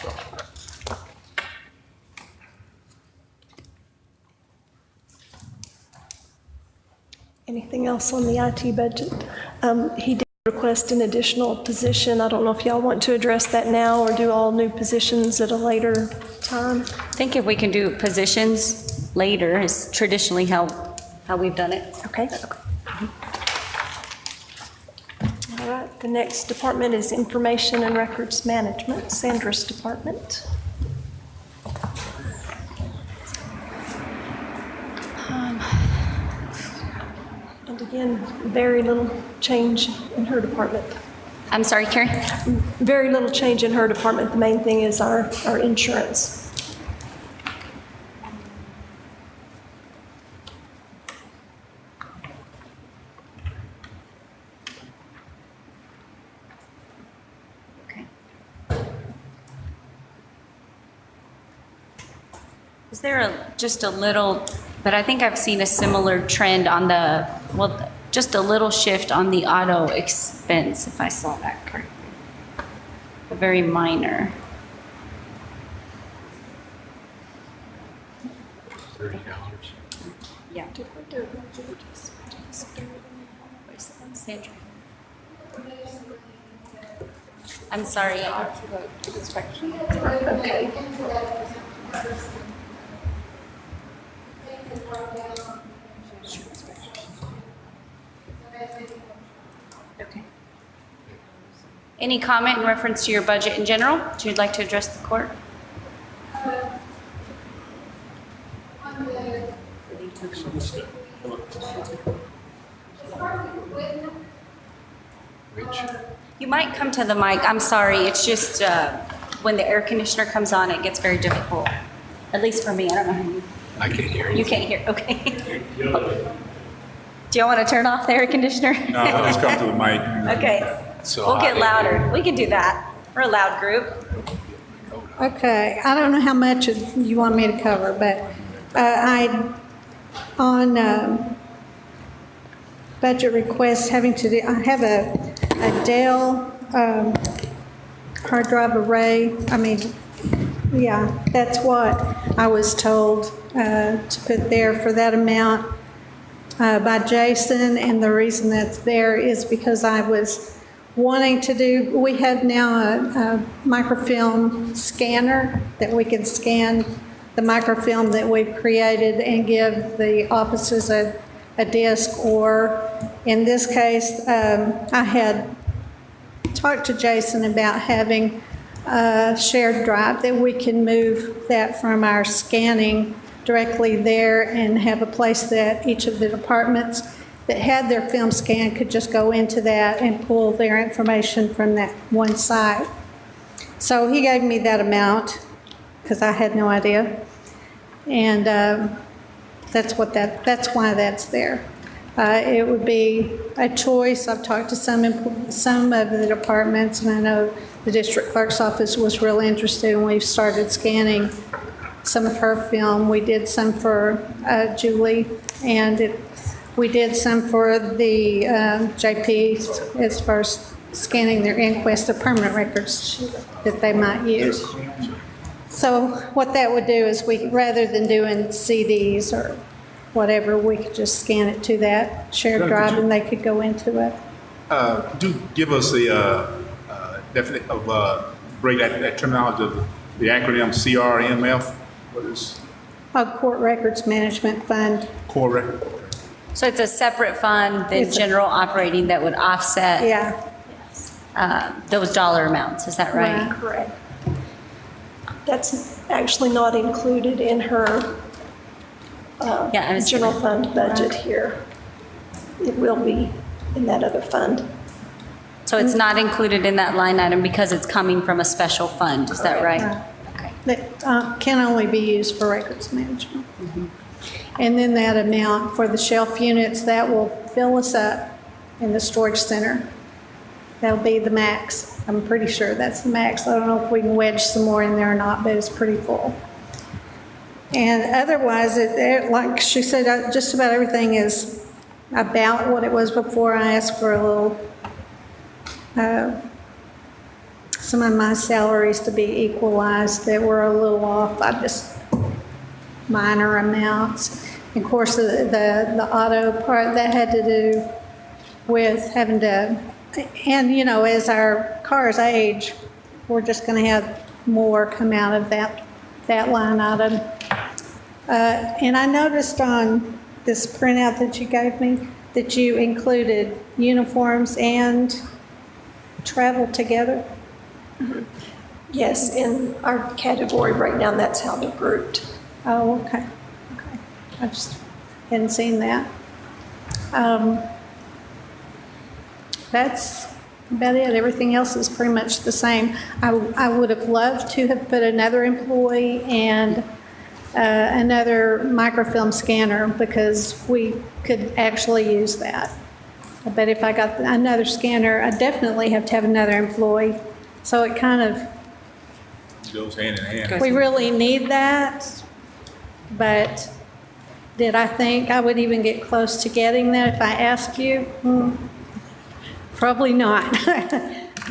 So. Anything else on the IT budget? He did request an additional position. I don't know if y'all want to address that now or do all new positions at a later time. I think if we can do positions later is traditionally how we've done it. Okay. All right, the next department is Information and Records Management, Sandra's department. And again, very little change in her department. I'm sorry, Carrie? Very little change in her department. The main thing is our insurance. Is there just a little, but I think I've seen a similar trend on just a little shift on the auto expense, if I saw that correctly. A very minor. $30. Yeah. Sandra. I'm sorry. Okay. Okay. Any comment in reference to your budget in general that you'd like to address the court? You might come to the mic. I'm sorry. It's just when the air conditioner comes on, it gets very difficult. At least for me. I don't know how you. I can't hear you. You can't hear. Okay. Do y'all want to turn off the air conditioner? No, let's come to the mic. Okay. So We'll get hot in louder. here. We can do that. We're a loud group. Okay, I don't know how much you want me to cover, but on budget requests having to do, I have a Dell hard drive array. Yeah, that's what I was told to put there for that amount by Jason, and the reason that's there is because I was wanting to do, we have now a microfilm scanner that we can scan the microfilm that we've created and give the offices a disc, or in this case, I had talked to Jason about having a shared drive that we can move that from our scanning directly there and have a place that each of the departments that had their film scan could just go into that and pull their information from that one site. So he gave me that amount because I had no idea. And that's why that's there. It would be a choice. I've talked to some of the departments, and I know the district clerk's office was real interested, and we've started scanning some of her film. We did some for Julie, and we did some for the JP as far as scanning their inquest, the permanent records that they might use. So what that would do is rather than doing CDs or whatever, we could just scan it to that shared drive and they could go into it. Could you give us a definite of break that terminology of the acronym CRMF? What is? Court Records Management Fund. Core record. So it's a separate fund than general operating that would offset those dollar amounts, is that right? Correct. That's actually not included in her general fund budget here. It will be in that other fund. So it's not included in that line item because it's coming from a special fund, is that right? Okay. That can only be used for records management. And then that amount for the shelf units, that will fill us up in the storage center. That'll be the max. I'm pretty sure that's the max. I don't know if we can wedge some more in there or not, but it's pretty full. And otherwise, like she said, just about everything is about what it was before. I asked for a little, some of my salaries to be equalized that were a little off. I just minor amounts. Of course, the auto part, that had to do with having to, and you know, as our cars age, we're just going to have more come out of that line item. And I noticed on this printout that you gave me that you included uniforms and travel together. Mm-hmm. Yes, in our category breakdown, that's how they're grouped. Oh, okay. Okay. I just hadn't seen that. That's about it. Everything else is pretty much the same. I would have loved to have put another employee and another microfilm scanner because we could actually use that. But if I got another scanner, I definitely have to have another employee. So it kind of Goes hand in hand. we really need that, but did I think I would even get close to getting that if I asked you? Probably not.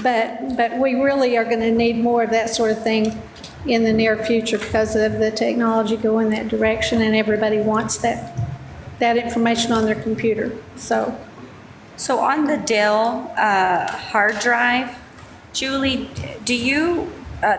But we really are going to need more of that sort of thing in the near future because of the technology going that direction, and everybody wants that information on their computer. So on the Dell hard drive, Julie, do you,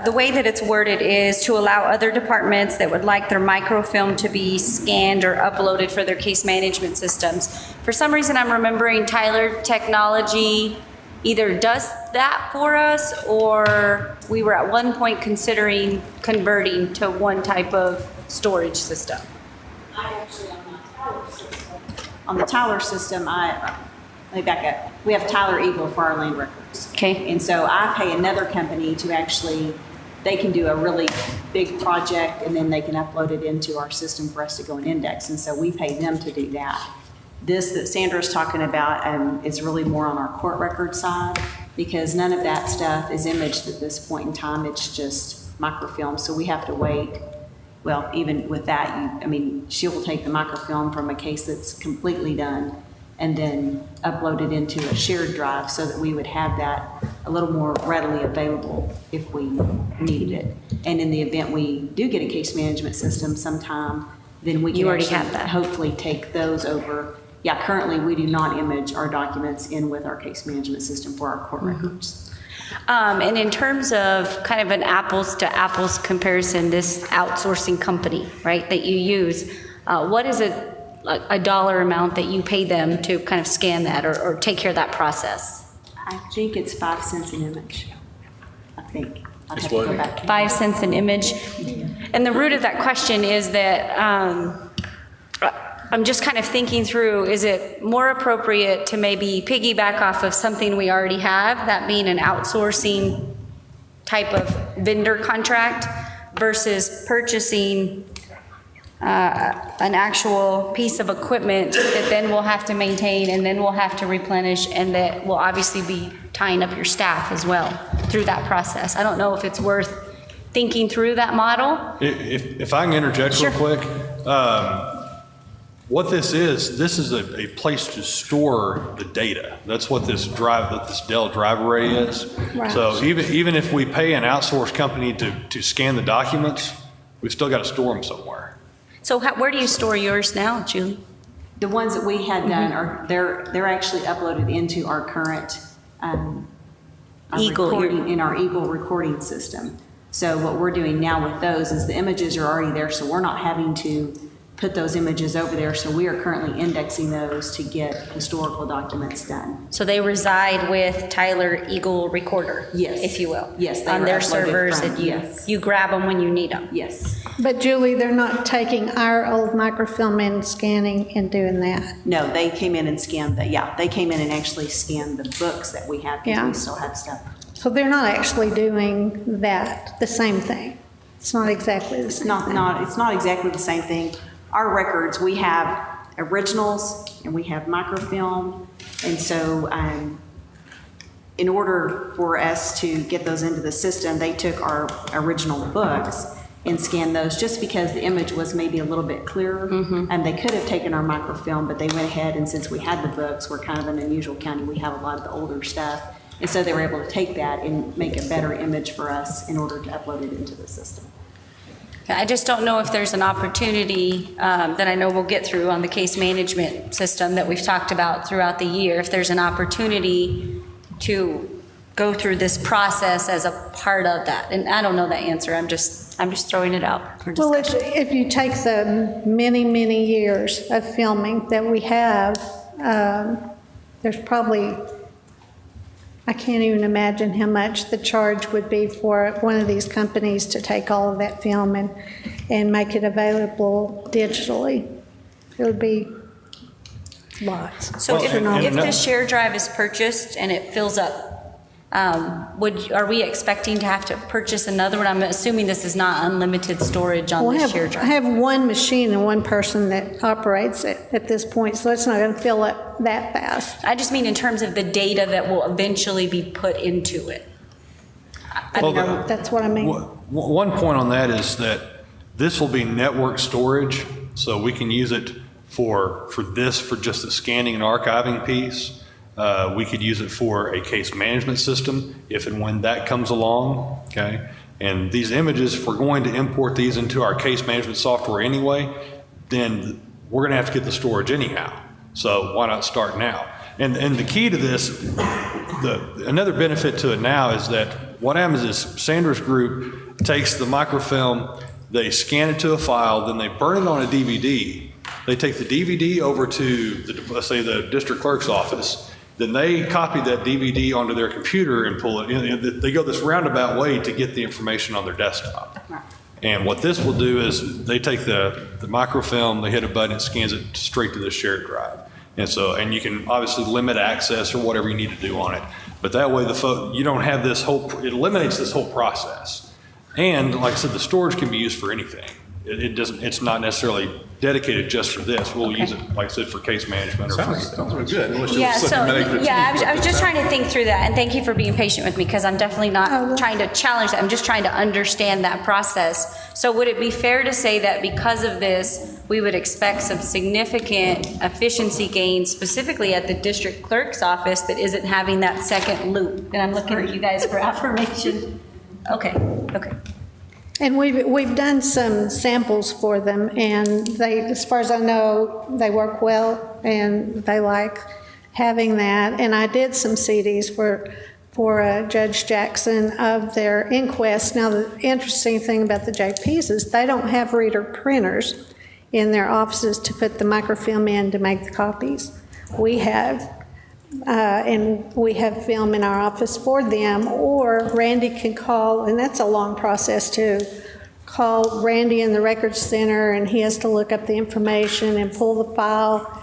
the way that it's worded is to allow other departments that would like their microfilm to be scanned or uploaded for their case management systems. For some reason, I'm remembering Tyler Technology either does that for us, or we were at one point considering converting to one type of storage system. I actually, on my Tyler system, let me back up. We have Tyler Eagle for our land records. Okay. And so I pay another company to actually, they can do a really big project and then they can upload it into our system for us to go and index. And so we pay them to do that. This that Sandra's talking about is really more on our court record side because none of that stuff is imaged at this point in time. It's just microfilm. So we have to wait. Well, even with that, she will take the microfilm from a case that's completely done and then upload it into a shared drive so that we would have that a little more readily available if we needed it. And in the event we do get a case management system sometime, then we can You already actually have that. hopefully take those over yeah, currently we do not image our documents in with our case management system for our court records. And in terms of kind of an apples to apples comparison, this outsourcing company, right, that you use, what is a dollar amount that you pay them to kind of scan that or take care of that process? I think it's 5 cents an image. I think. I'd have to what? go back. 5 cents an image. And the root of that question is that I'm just kind of thinking through, is it more appropriate to maybe piggyback off of something we already have, that being an outsourcing type of vendor contract, versus purchasing an actual piece of equipment that then we'll have to maintain and then we'll have to replenish, and that will obviously be tying up your staff as well through that process. I don't know if it's worth thinking through that model. If I can interject real quick, what this is a place to store the data. That's what this Dell drive array is. Right. So even if we pay an outsourced company to scan the documents, we've still got to store them somewhere. So where do you store yours now, Julie? The ones that we had done are, they're actually uploaded into our current Eagle, recording, in our Eagle recording system. So what we're doing now with those is the images are already there, so we're not having to put those images over there. So we are currently indexing those to get historical documents done. So they reside with Tyler Eagle Recorder, Yes. if you will. Yes, they on are their uploaded servers, from- and you yes. you grab them when you need them. Yes. But Julie, they're not taking our old microfilm and scanning and doing that. No, they came in and scanned they came in and actually scanned the books that we have, because Yeah. we still have stuff. So they're not actually doing that, the same thing. It's not exactly the same thing. It's not exactly the same thing. Our records, we have originals and we have microfilm. And so in order for us to get those into the system, they took our original books and scanned those, just because the image was maybe a little bit clearer. And they could have taken our microfilm, but they went ahead, and since we had the books, we're kind of an unusual county. We have a lot of the older stuff. And so they were able to take that and make a better image for us in order to upload it into the system. I just don't know if there's an opportunity that I know we'll get through on the case management system that we've talked about throughout the year, if there's an opportunity to go through this process as a part of that. And I don't know that answer. I'm just throwing it out for Well, discussion. if you take the many, many years of filming that we have, there's probably, I can't even imagine how much the charge would be for one of these companies to take all of that film and make it available digitally. It would be lots. So Well, if the share drive is purchased and it fills up, are we expecting to have to purchase another one? I'm assuming this is not unlimited storage on Well, the share I drive. have one machine and one person that operates it at this point, so it's not going to fill up that fast. I just mean in terms of the data that will eventually be put into it. That's what I mean. One point on that is that this will be network storage, so we can use it for just the scanning and archiving piece. We could use it for a case management system if and when that comes along, okay? And these images, if we're going to import these into our case management software anyway, then we're gonna have to get the storage anyhow. So why not start now? And the key to this, another benefit to it now is that what happens is Sandra's group takes the microfilm, they scan it to a file, then they burn it on a DVD. They take the DVD over to, let's say, the district clerk's office. Then they copy that DVD onto their computer and pull it. They go this roundabout way to get the information on their desktop. And what this will do is they take the microfilm, they hit a button, it scans it straight to the shared drive. And you can obviously limit access or whatever you need to do on it. But that way you don't have this it eliminates this whole process. And like I said, the storage can be used for anything. It's not necessarily dedicated just for this. We'll use it, like I said, for case management. Sounds good. I was just trying to think through that, and thank you for being patient with me, because I'm definitely not trying to challenge that. I'm just trying to understand that process. So would it be fair to say that because of this, we would expect some significant efficiency gains, specifically at the district clerk's office, that isn't having that second loop? And I'm looking at you guys for affirmation. Okay. And we've done some samples for them, and they, as far as I know, they work well, and they like having that. And I did some CDs for Judge Jackson of their inquest. Now, the interesting thing about the JPs is they don't have reader printers in their offices to put the microfilm in to make the copies. We have. And we have film in our office for them, or Randy can call, and that's a long process too, call Randy in the Records Center, and he has to look up the information and pull the file,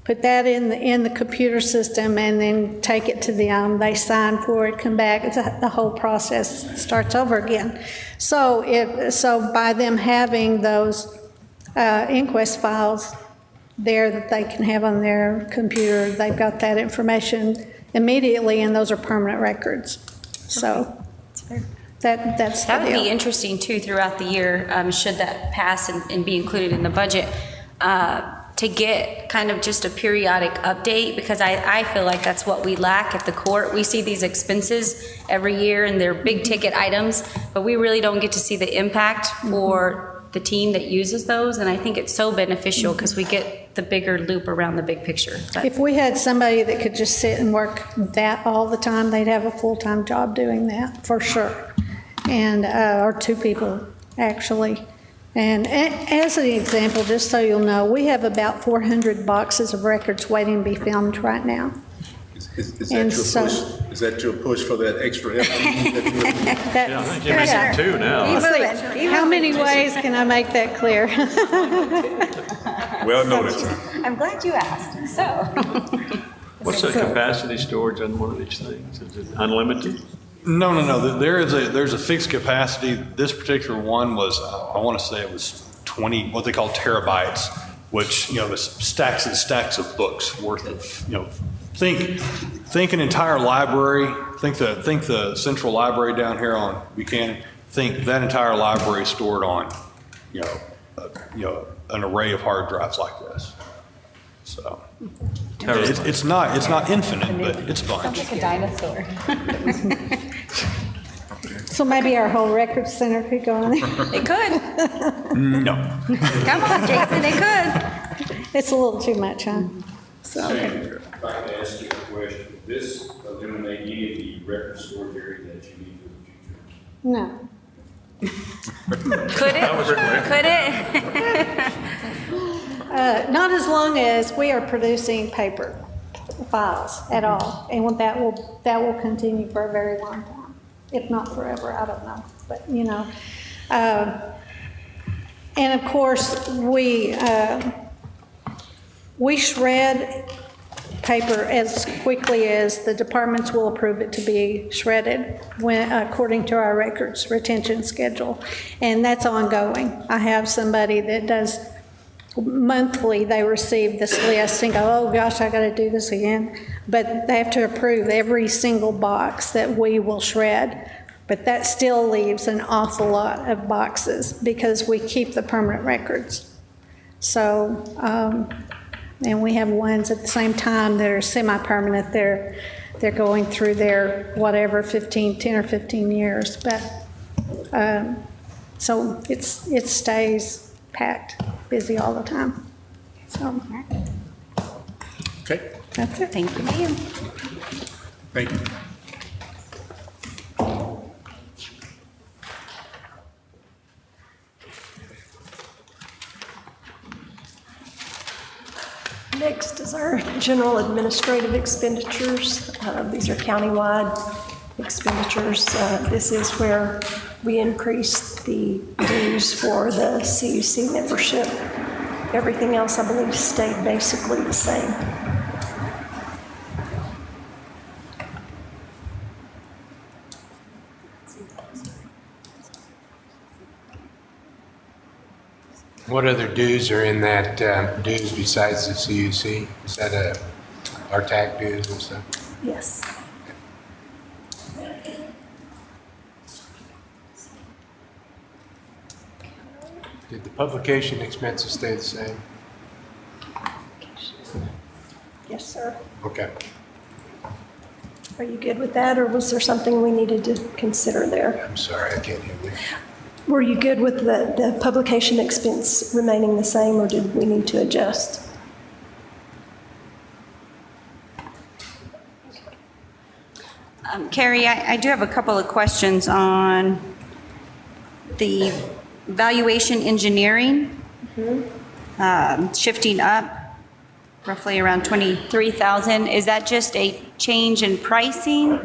put that in the computer system, and then take it to them. They sign for it, come back. The whole process starts over again. So by them having those inquest files there that they can have on their computer, they've got that information immediately, and those are permanent records. So that's That the would deal. be interesting too throughout the year, should that pass and be included in the budget, to get kind of just a periodic update, because I feel like that's what we lack at the court. We see these expenses every year and they're big ticket items, but we really don't get to see the impact for the team that uses those, and I think it's so beneficial because we get the bigger loop around the big picture. But If we had somebody that could just sit and work that all the time, they'd have a full-time job doing that, for sure. And, or two people, actually. And as an example, just so you'll know, we have about 400 boxes of records waiting to be filmed right now. Is that And your so- push? Is that your push for that extra FTE that you Yeah, I think you're missing two now. How many ways can I make that clear? Well noted. I'm glad you asked. So, What's the capacity storage on one of these things? Is it unlimited? No. There's a fixed capacity. This particular one was, I want to say it was 20, what they call terabytes, which, is stacks and stacks of books worth of, think an entire library, think the central library down here on Buchanan, think that entire library stored on, an array of hard drives like this. So it's not infinite, but it's a bunch. like a dinosaur. So maybe our whole records center could go on there. It could. No. Come on, Jason, it could. It's a little too much, huh? So, If I could ask you a question, would this eliminate any of the record storage area that you need for the future? no. Could it? Could it? Not as long as we are producing paper files at all, and that will continue for a very long time, if not forever. I don't know, but and of course we shred paper as quickly as the departments will approve it to be shredded according to our records retention schedule, and that's ongoing. I have somebody that does monthly. They receive this list and go, oh gosh, I got to do this again, but they have to approve every single box that we will shred, but that still leaves an awful lot of boxes because we keep the permanent records. So and we have ones at the same time that are semi-permanent. They're going through their whatever 10 or 15 years, but so it stays packed, busy all the time. So Okay, that's it. Thank you, ma'am. thank you. Next is our general administrative expenditures. These are countywide expenditures. This is where we increase the dues for the CUC membership. Everything else, I believe, stayed basically the same. What other dues are in that dues besides the CUC? Is that our TAC dues and stuff? Yes. Did the publication expenses stay the same? Yes, sir. Okay. Are you good with that, or was there something we needed to consider there? I'm sorry, I can't hear you. Were you good with the publication expense remaining the same, or did we need to adjust? Carrie, I do have a couple of questions on the valuation engineering, shifting up roughly around 23,000. Is that just a change in pricing?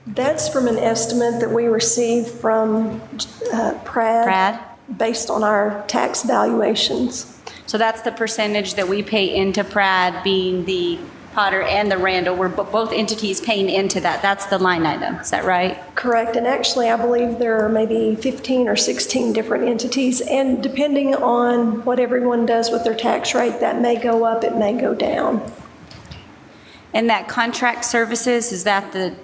That's from an estimate that we received from PRAD based on our tax valuations. So that's the percentage that we pay into PRAD, being the Potter and the Randall. We're both entities paying into that. That's the line item. Is that right? Correct. And actually, I believe there are maybe 15 or 16 different entities. And depending on what everyone does with their tax rate, that may go up, it may go down. And that contract services, is that the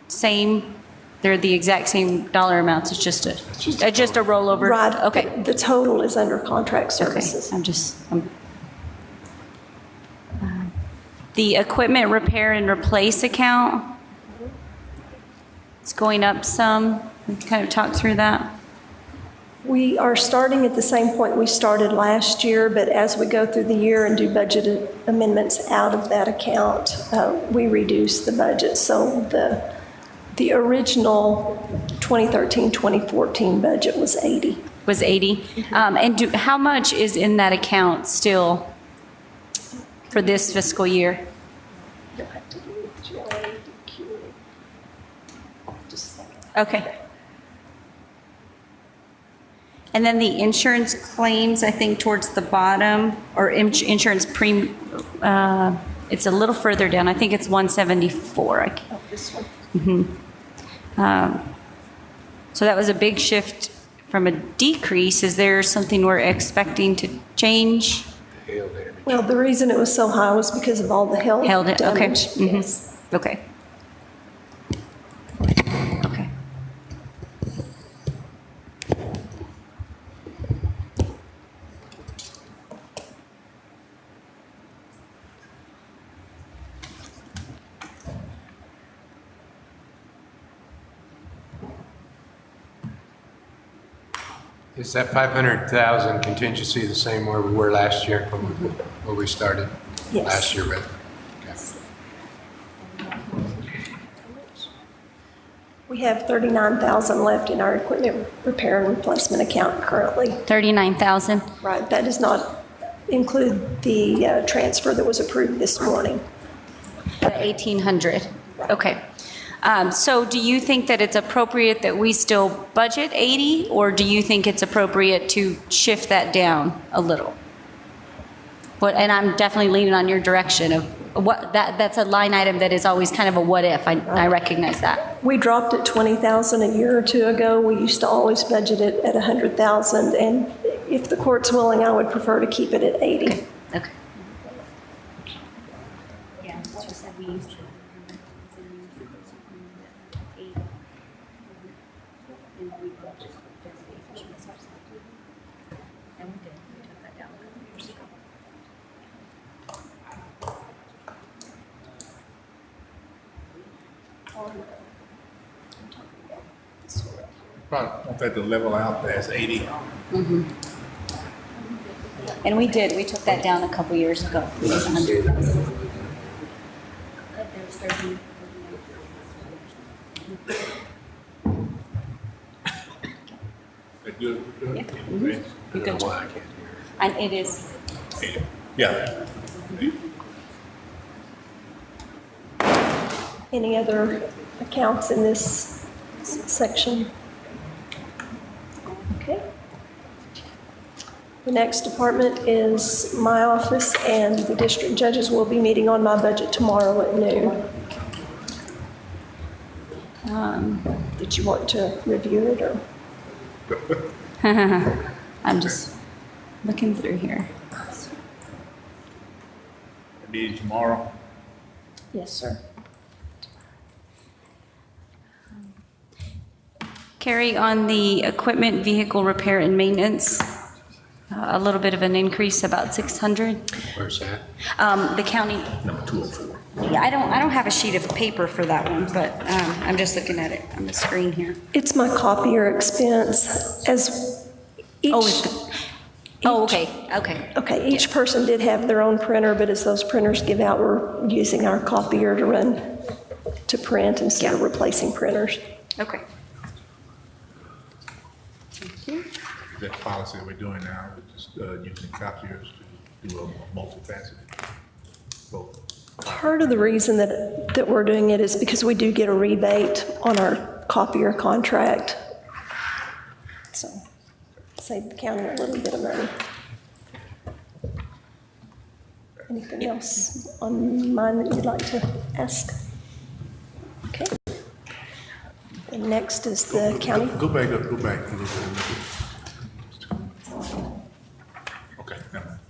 same? They're the exact same dollar amounts. It's just a rollover. Right. Okay. The total is under contract services. Okay. The equipment repair and replace account, it's going up some. We kind of talked through that. We are starting at the same point we started last year, but as we go through the year and do budget amendments out of that account, we reduce the budget. So the original 2013-2014 budget was 80. Was 80. And how much is in that account still for this fiscal year? You'll have to do GLADQ. Just a second. Okay. And then the insurance claims, I think towards the bottom, or insurance premium, it's a little further down. I think it's 174. Oh, this one. So that was a big shift from a decrease. Is there something we're expecting to change? Well, the reason it was so high was because of all the hail Okay. damage. Mhm. Yes. Okay. Okay. Is that 500,000 contingency the same where we were last year when we started? Yes. Last year, right? Okay. We have 39,000 left in our equipment repair and replacement account currently. 39,000. Right, that does not include the transfer that was approved this morning. The 1,800. Okay. So do you think that it's appropriate that we still budget 80, or do you think it's appropriate to shift that down a little? And I'm definitely leaning on your direction of what that's a line item that is always kind of a what if. I recognize that. We dropped it 20,000 a year or two ago. We used to always budget it at 100,000, and if the court's willing, I would prefer to keep it at 80. Okay. Probably want that to level out past 80. And we took that down a couple years ago. It was 100,000. That good? Yeah. Okay. You good, John? And it is. 80. Yeah. Any other accounts in this section? Okay. The next department is my office, and the district judges will be meeting on my budget tomorrow at noon. Did you want to review it, or? I'm just looking through here. Meeting tomorrow. Yes, sir. Carrie, on the equipment, vehicle repair and maintenance, a little bit of an increase, about 600. Where's that? The county. Number 204. Yeah, I don't have a sheet of paper for that one, but I'm just looking at it on the screen here. It's my copier expense as each. Okay. Okay, each person did have their own printer, but as those printers give out, we're using our copier to print instead of replacing printers. Okay. That policy that we're doing now, we're just using copiers to do a multifaceted vote. Part of the reason that we're doing it is because we do get a rebate on our copier contract. So, save the county a little bit of money. Anything else on mine that you'd like to ask? Okay. And next is the county. Go back a little bit. Okay, never mind.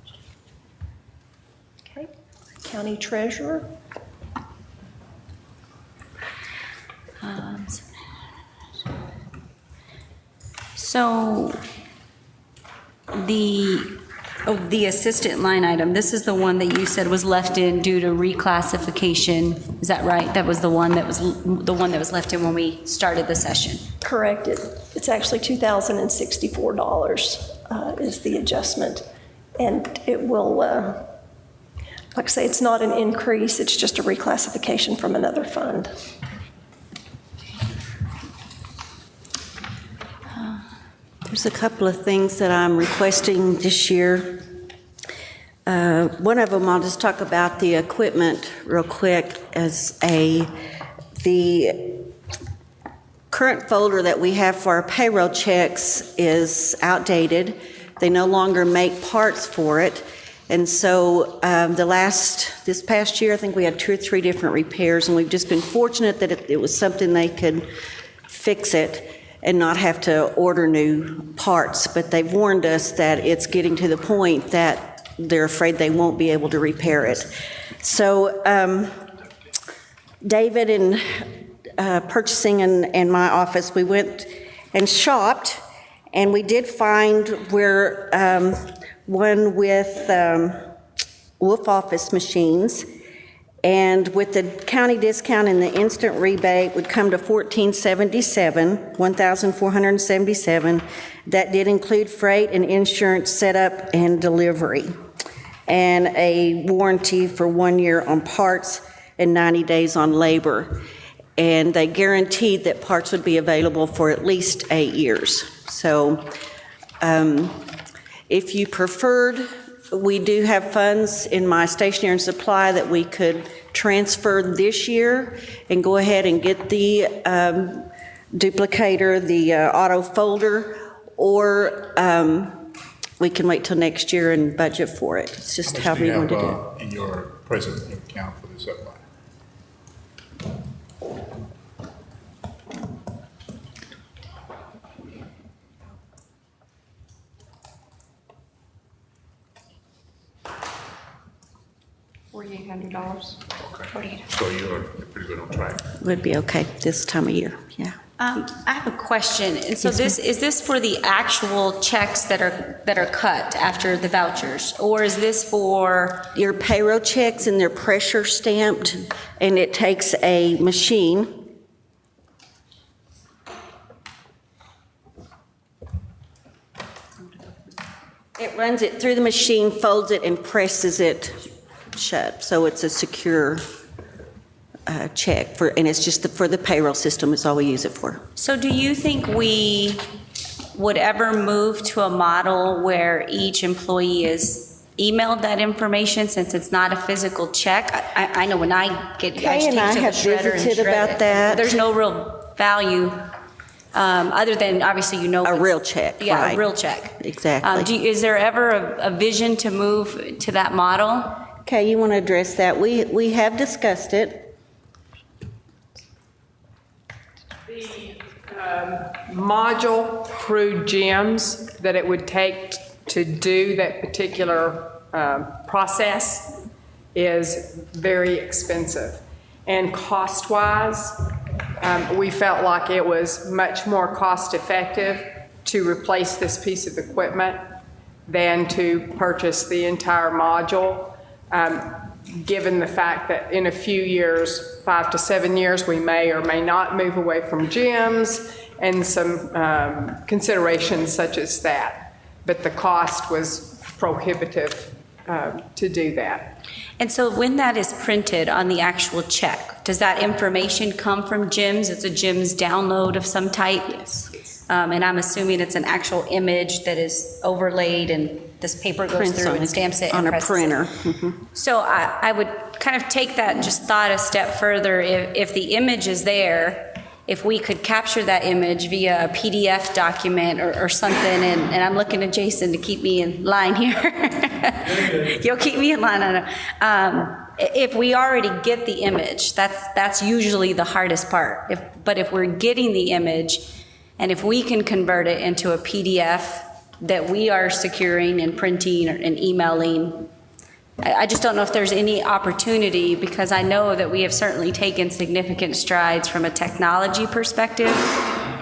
Okay. County treasurer. So the assistant line item, this is the one that you said was left in due to reclassification. Is that right? That was the one that was left in when we started the session. Correct. It's actually $2,064 is the adjustment. And it will, like I say, it's not an increase, it's just a reclassification from another fund. There's a couple of things that I'm requesting this year. One of them, I'll just talk about the equipment real quick. The current folder that we have for our payroll checks is outdated. They no longer make parts for it. And so this past year, I think we had 2 or 3 different repairs, and we've just been fortunate that it was something they could fix it and not have to order new parts. But they've warned us that it's getting to the point that they're afraid they won't be able to repair it. So David and purchasing and my office, we went and shopped, and we did find where one with Wolf Office machines, and with the county discount and the instant rebate would come to $1,477. That did include freight and insurance setup and delivery, and a warranty for 1 year on parts and 90 days on labor. And they guaranteed that parts would be available for at least 8 years. So if you preferred, we do have funds in my stationery and supply that we could transfer this year and go ahead and get the duplicator, the auto folder, or we can wait till next year and budget for it. It's just how we want to do it. In your present account for the supply? $4,800. Okay. So you're pretty good on track. Would be okay this time of year, yeah. I have a question. And so is this for the actual checks that are cut after the vouchers, or is this for your payroll checks? And they're pressure stamped, and it takes a machine. It runs it through the machine, folds it, and presses it shut. So it's a secure check and it's just for the payroll system is all we use it for. So do you think we would ever move to a model where each employee is emailed that information, since it's not a physical check? I know when I get, I just take it to the shredder and shred about it. that. There's no real value other than obviously a real check. Yeah, right. A real check. Exactly. Is there ever a vision to move to that model? Okay, you want to address that? We have discussed it. The module through GEMS that it would take to do that particular process is very expensive. And cost-wise, we felt like it was much more cost-effective to replace this piece of equipment than to purchase the entire module, given the fact that in a few years, 5 to 7 years, we may or may not move away from gyms and some considerations such as that. But the cost was prohibitive to do that. And so when that is printed on the actual check, does that information come from gyms? It's a gyms download of some type? Yes. And I'm assuming it's an actual image that is overlaid and this paper goes Prints through on and stamps it on and a presses printer. it. So I would kind of take that just thought a step further. If the image is there, if we could capture that image via a PDF document or something, and I'm looking at Jason to keep me in line here. You'll keep me in line on it. If we already get the image, that's usually the hardest part. But if we're getting the image, and if we can convert it into a PDF that we are securing and printing and emailing, I just don't know if there's any opportunity, because I know that we have certainly taken significant strides from a technology perspective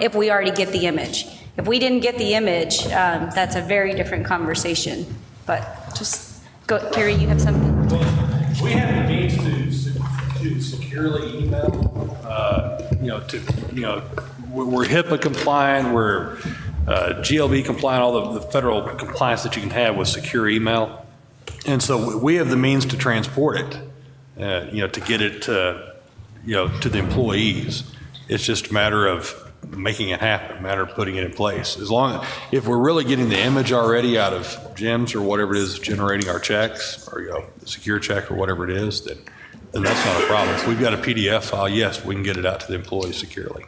if we already get the image. If we didn't get the image, that's a very different conversation. But just go, Kerry, you have something? We have the means to securely email, we're HIPAA compliant, we're GLB compliant, all the federal compliance that you can have with secure email. And so we have the means to transport it, to get it to the employees. It's just a matter of making it happen, a matter of putting it in place. If we're really getting the image already out of gyms or whatever it is generating our checks, or the secure check or whatever it is, then that's not a problem. If we've got a PDF file, yes, we can get it out to the employees securely.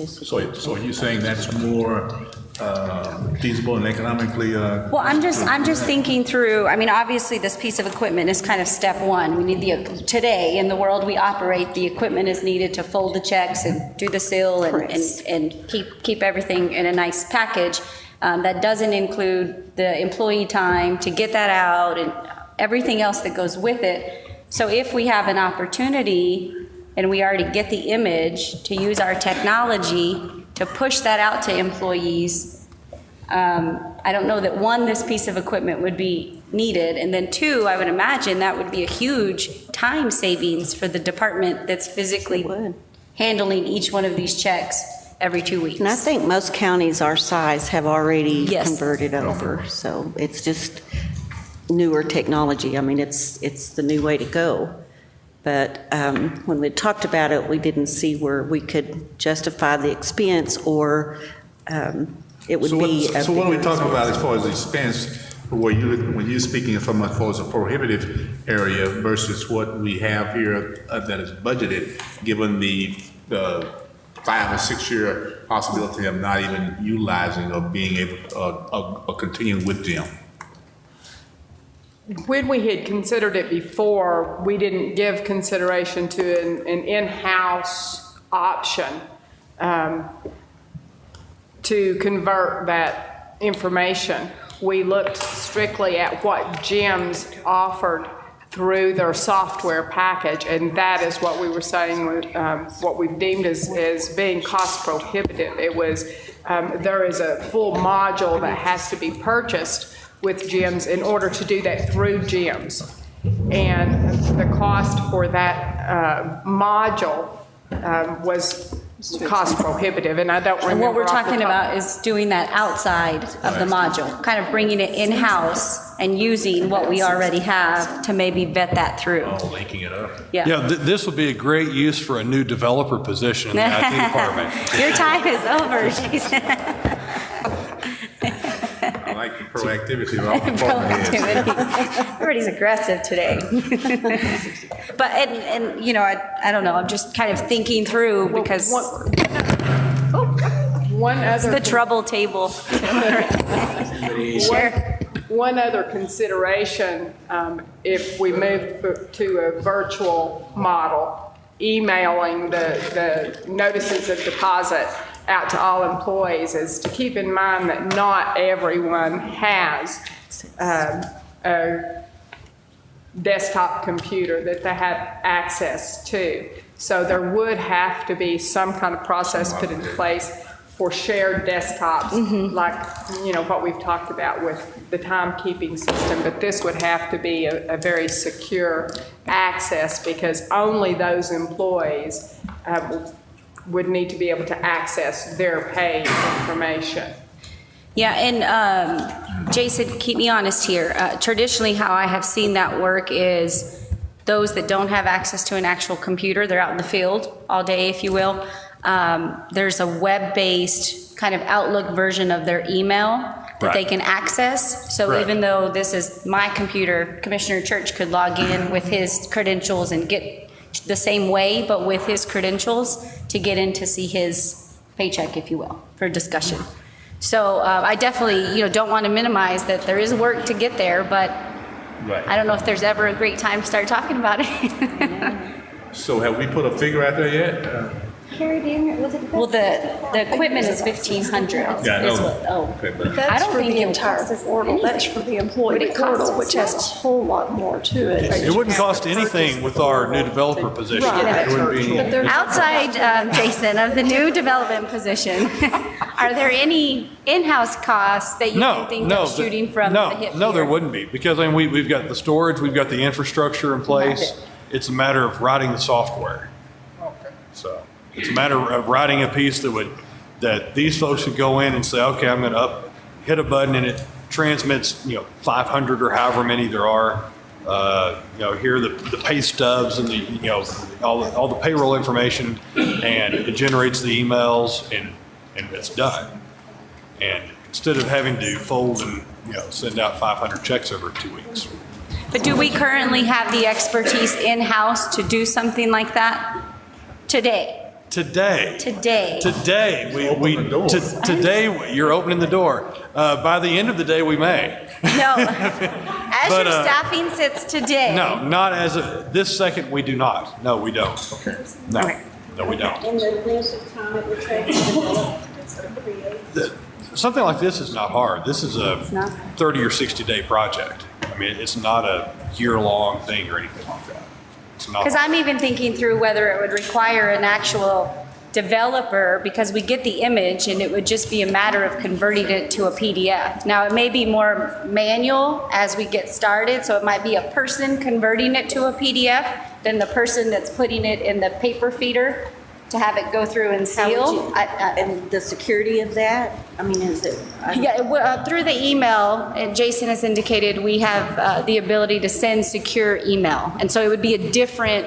So are you saying that's more feasible and economically? Well, I'm just thinking through. I mean, obviously, this piece of equipment is kind of step one. We need today in the world we operate, the equipment is needed to fold the checks and do the seal and keep everything in a nice package. That doesn't include the employee time to get that out and everything else that goes with it. So if we have an opportunity and we already get the image, to use our technology to push that out to employees, I don't know that one, this piece of equipment would be needed, and then two, I would imagine that would be a huge time savings for the department that's physically handling each one of these checks every 2 weeks. And I think most counties our size have already Yes. converted over, so it's just newer technology. I mean, it's the new way to go. But when we talked about it, we didn't see where we could justify the expense, or it would be. So what are we talking about as far as the expense, when you're speaking from as far as a prohibitive area versus what we have here that is budgeted, given the 5 or 6 year possibility of not even utilizing or being able or continuing with them? When we had considered it before, we didn't give consideration to an in-house option to convert that information. We looked strictly at what gyms offered through their software package, and that is what we were saying, what we've deemed as being cost prohibitive. It was, there is a full module that has to be purchased with gyms in order to do that through gyms. And the cost for that module was cost prohibitive, and I don't remember. And what we're off the talking top. about is doing that outside of the module, kind of bringing it in-house and using what we already have to maybe vet that through. Oh, linking it up. Yeah. This would be a great use for a new developer position in the IT department. Your time is over, Jason. I like the proactivity of all department heads. Proactivity. Everybody's aggressive today. But, and I don't know, I'm just kind of thinking through because One it's other the trouble table. Sure. One other consideration, if we move to a virtual model, emailing the notices of deposit out to all employees, is to keep in mind that not everyone has a desktop computer that they have access to. So there would have to be some kind of process put in place for shared desktops, like, what we've talked about with the timekeeping system, but this would have to be a very secure access because only those employees would need to be able to access their pay information. Yeah, and Jason, keep me honest here. Traditionally, how I have seen that work is those that don't have access to an actual computer, they're out in the field all day, if you will. There's a web-based kind of Outlook version of their email that they can access. So even though this is my computer, Commissioner Church could log in with his credentials and get the same way, but with his credentials to get in to see his paycheck, if you will, for discussion. So I definitely, don't want to minimize that there is work to get there, but I don't know if there's ever a great time to start talking about it. So have we put a figure out there yet? Well, the equipment is 1,500. Yeah, I know. Okay, but I That's don't for think the it entire costs us portal. anything. That's for the employee Would it cost portal, us which has a much? whole lot more to it. It wouldn't cost anything with our new developer position. Right. There wouldn't be any. Outside, Jason, of the new development position, are there any in-house costs that you can think of shooting from the hip No, there here? wouldn't be, because I mean, we've got the storage, we've got the infrastructure in place. It's a matter of writing the software. Okay. So it's a matter of writing a piece that these folks would go in and say, okay, I'm going to hit a button and it transmits, 500 or however many there are. Here are the pay stubs and all the payroll information, and it generates the emails and it's done. And instead of having to fold and, send out 500 checks over 2 weeks. But do we currently have the expertise in-house to do something like that today? Today, you're opening the door. By the end of the day, we may. No. As But, your staffing sits today? No, not as of this second, we do not. No, we don't. Okay. No, no, we don't. And the length of time it would take to develop and create? Something like this is not hard. This is a 30 or 60-day project. I mean, it's not a year-long thing or anything like that. It's not. Because I'm even thinking through whether it would require an actual developer, because we get the image and it would just be a matter of converting it to a PDF. Now, it may be more manual as we get started, so it might be a person converting it to a PDF than the person that's putting it in the paper feeder to have it go through and seal. And the security of that, I mean, is it? Yeah, through the email, and Jason has indicated we have the ability to send secure email. And so it would be a different,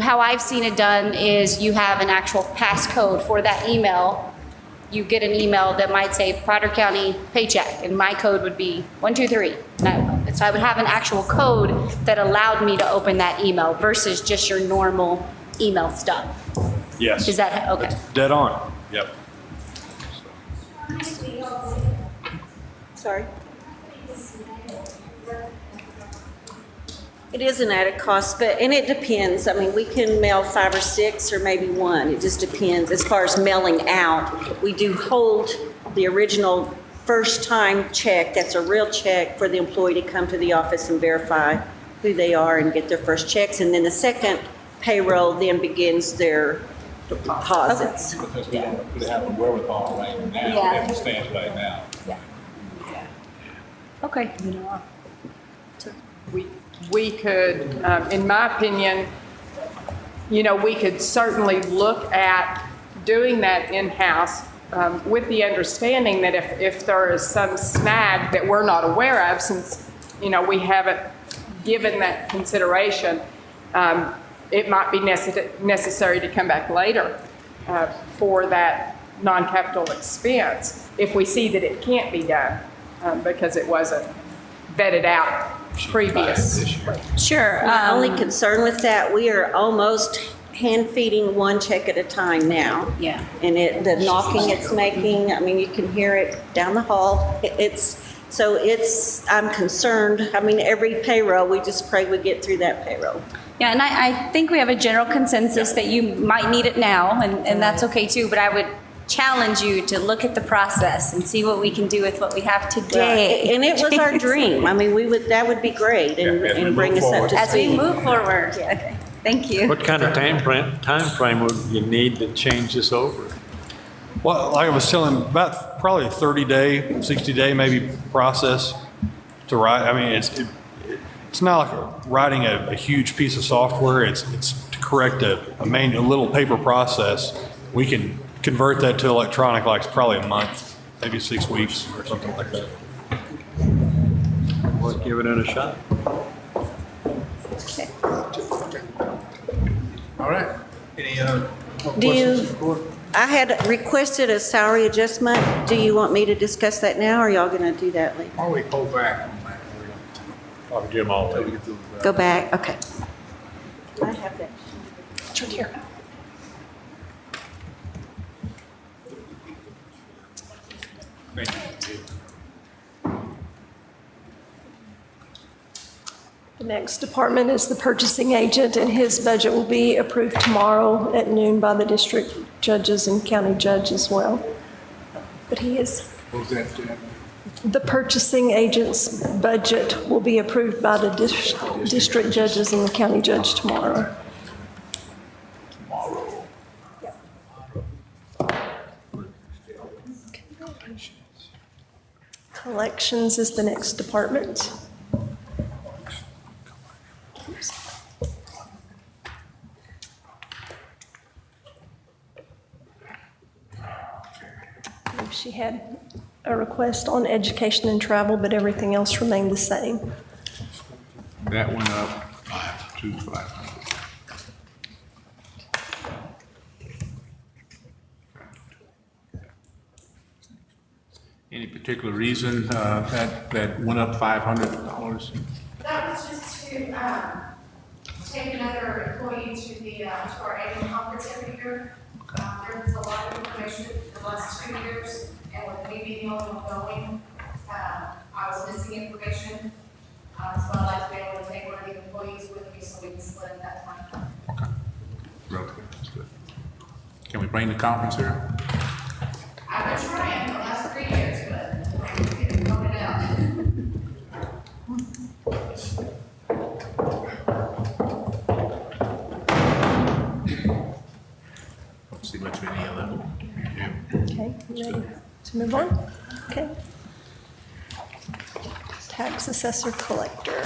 how I've seen it done is you have an actual passcode for that email. You get an email that might say Potter County paycheck, and my code would be 123. So I would have an actual code that allowed me to open that email versus just your normal email stuff. Yes. Is that, okay. That's dead on. Yep. Sorry? It is an added cost, and it depends. I mean, we can mail 5 or 6 or maybe 1. It just depends. As far as mailing out, we do hold the original first-time check. That's a real check for the employee to come to the office and verify who they are and get their first checks. And then the second payroll then begins their deposits. Because we don't have the wherewithal right now, as it stands right now. Okay. We could, in my opinion, we could certainly look at doing that in-house with the understanding that if there is some snag that we're not aware of, since, we haven't given that consideration, it might be necessary to come back later for that non-capital expense if we see that it can't be done because it wasn't vetted out previous. Sure. My only concern with that, we are almost hand feeding 1 check at a time now. Yeah. And the knocking it's making, I mean, you can hear it down the hall. I'm concerned. I mean, every payroll, we just pray we get through that payroll. Yeah, and I think we have a general consensus that you might need it now, and that's okay too, but I would challenge you to look at the process and see what we can do with what we have today. And it was our dream. I mean, that would be great and bring us up to speed. As we move forward. Okay, thank you. What kind of time frame would you need to change this over? Well, like I was telling, about probably a 30-day, 60-day maybe process to write. I mean, it's not like writing a huge piece of software. It's to correct a little paper process. We can convert that to electronic, like it's probably a month, maybe 6 weeks or something like that. Let's give it a shot. All right. Any more Do you- questions? Go ahead. I had requested a salary adjustment. Do you want me to discuss that now, or are y'all going to do that later? Why don't we hold back on that? Talk to Jim all Till we day. get through the- Go back, okay. I have that. It's right here. Thank you. The next department is the purchasing agent, and his budget will be approved tomorrow at noon by the district judges and county judge as well. But he is, What was that, Jan? the purchasing agent's budget will be approved by the district judges and the county judge tomorrow. Tomorrow. Collections is the next department. She had a request on education and travel, but everything else remained the same. That went up to 500. Any particular reason that went up $500? That was just to take another employee to our annual conference every year. There was a lot of information the last 2 years, and with me being the only one going, I was missing information. So I'd like to be able to take one of the employees with me so we can split that time. Okay. Real good. That's good. Can we bring the conference here? I've been trying for the last 3 years, but we didn't vote it out. See much of any other. Okay, you ready to move on? Okay. Tax assessor collector.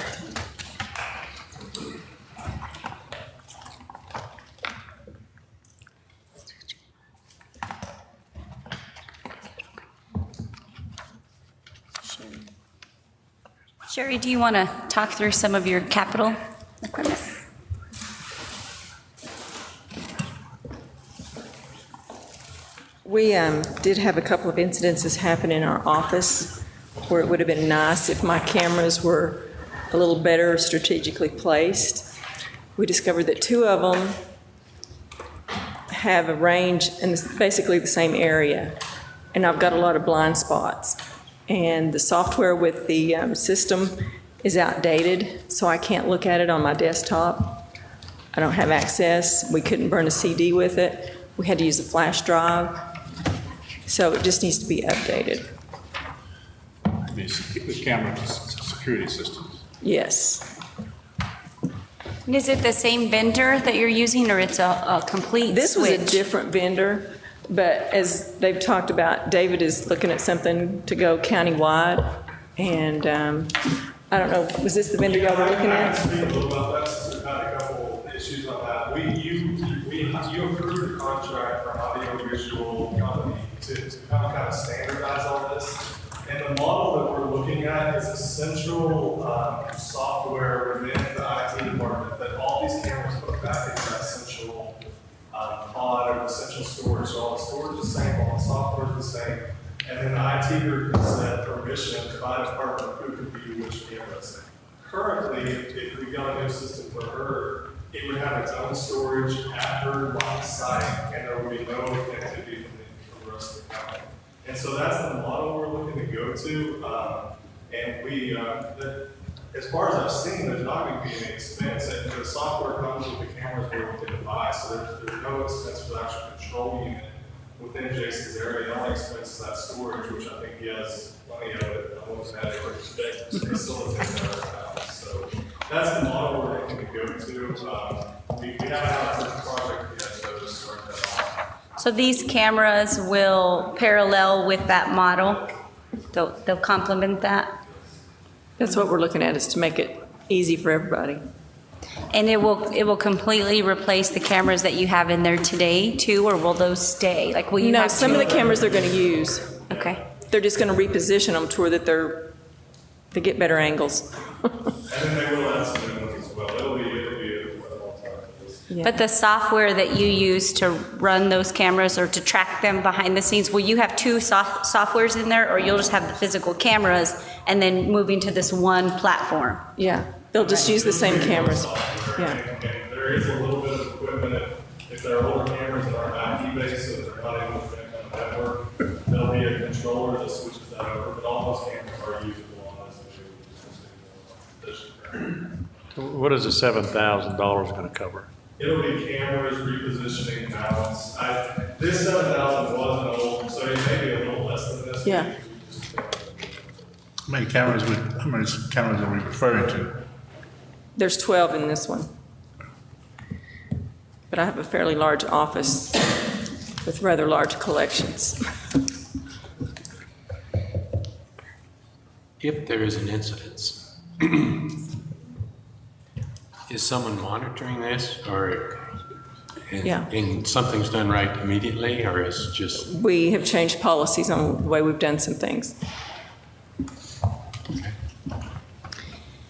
Sherry, do you want to talk through some of your capital equipment? We did have a couple of incidences happen in our office where it would have been nice if my cameras were a little better strategically placed. We discovered that 2 of them have a range in basically the same area, and I've got a lot of blind spots. And the software with the system is outdated, so I can't look at it on my desktop. I don't have access. We couldn't burn a CD with it. We had to use a flash drive. So it just needs to be updated. The camera security systems. Yes. And is it the same vendor that you're using, or it's a complete This was switch? a different vendor, but as they've talked about, David is looking at something to go countywide. And I don't know, was this the vendor y'all were looking at? Speak a little about that, since we've had a couple issues on that. You approved a contract for audio visual company to kind of standardize all this. And the model that we're looking at is a central software within the IT department that all these cameras put back into that central pod or the central storage. So all the storage is the same, all the software is the same. And then the IT group can set permission by department who could view which cameras. Currently, if we got a new system for her, it would have its own storage at her live site, and there would be no connectivity from the rest of the county. And so that's the model we're looking to go to. And we, as far as I've seen, there's not going to be any expense. And the software comes with the cameras with the device, so there's no expense for the actual control unit within Jason's area. The only expense is that storage, which I think he has plenty of it. I almost had it for respect to facilitate that. So that's the model we're looking to go to. We haven't had a first project yet, so just start that off. So these cameras will parallel with that model? They'll complement that? That's what we're looking at, is to make it easy for everybody. And it will completely replace the cameras that you have in there today too, or will those stay? Like, will you No, have some of the cameras they're going to use. Okay. They're just going to reposition them to where that they get better angles. And then they will add some new ones as well. It'll be Yeah. But the software that you use to run those cameras or to track them behind the scenes, will you have two softwares in there, or you'll just have the physical cameras and then moving to this one platform? Yeah, they'll just use the same cameras. Yeah. There is a little bit of equipment, if there are older cameras that aren't IP-based, so they're not able to connect on the network, there'll be a controller that switches that over, but all those cameras are usable on this. What is the $7,000 going to cover? It'll be cameras, repositioning, balance. This 7,000 wasn't old, so it may be a little less than this. Yeah. How many cameras are we referring to? There's 12 in this one. But I have a fairly large office with rather large collections. If there is an incident, is someone monitoring this, or and something's done right immediately, or is just? We have changed policies on the way we've done some things.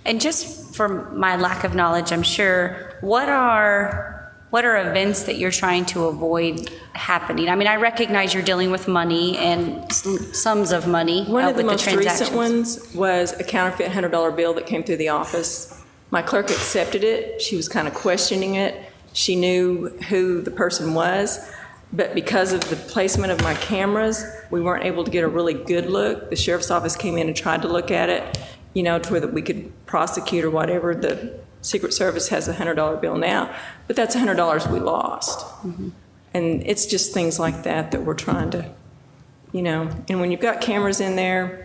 And just for my lack of knowledge, I'm sure, what are events that you're trying to avoid happening? I mean, I recognize you're dealing with money and sums of money. One of the with most recent ones was a counterfeit $100 bill that came through the office. My clerk accepted it. She was kind of questioning it. She knew who the person was, but because of the placement of my cameras, we weren't able to get a really good look. The sheriff's office came in and tried to look at it, you know, to where that we could prosecute or whatever. The Secret Service has a $100 bill now, but that's $100 we lost. Mm-hmm. And it's just things like that that we're trying to, you know, and when you've got cameras in there,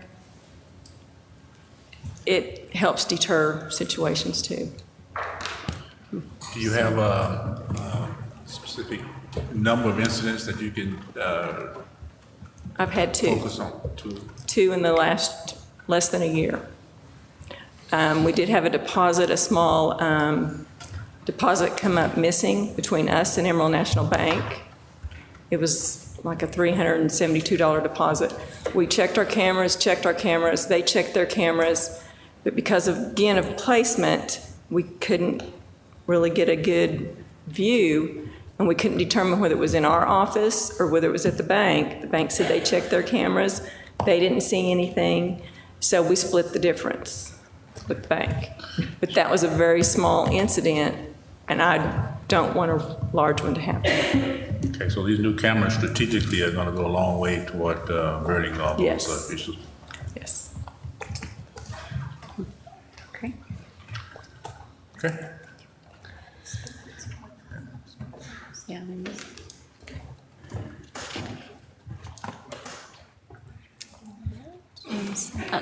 it helps deter situations too. Do you have a specific number of incidents that you can I've had two. focus on? Two in the last less than a year. We did have a small deposit come up missing between us and Emerald National Bank. It was like a $372 deposit. We checked our cameras, they checked their cameras, but because of, again, of placement, we couldn't really get a good view, and we couldn't determine whether it was in our office or whether it was at the bank. The bank said they checked their cameras, they didn't see anything, so we split the difference with the bank. But that was a very small incident, and I don't want a large one to happen. Okay, so these new cameras strategically are going to go a long way toward averting all those issues. Yes. Okay. Okay. Yeah.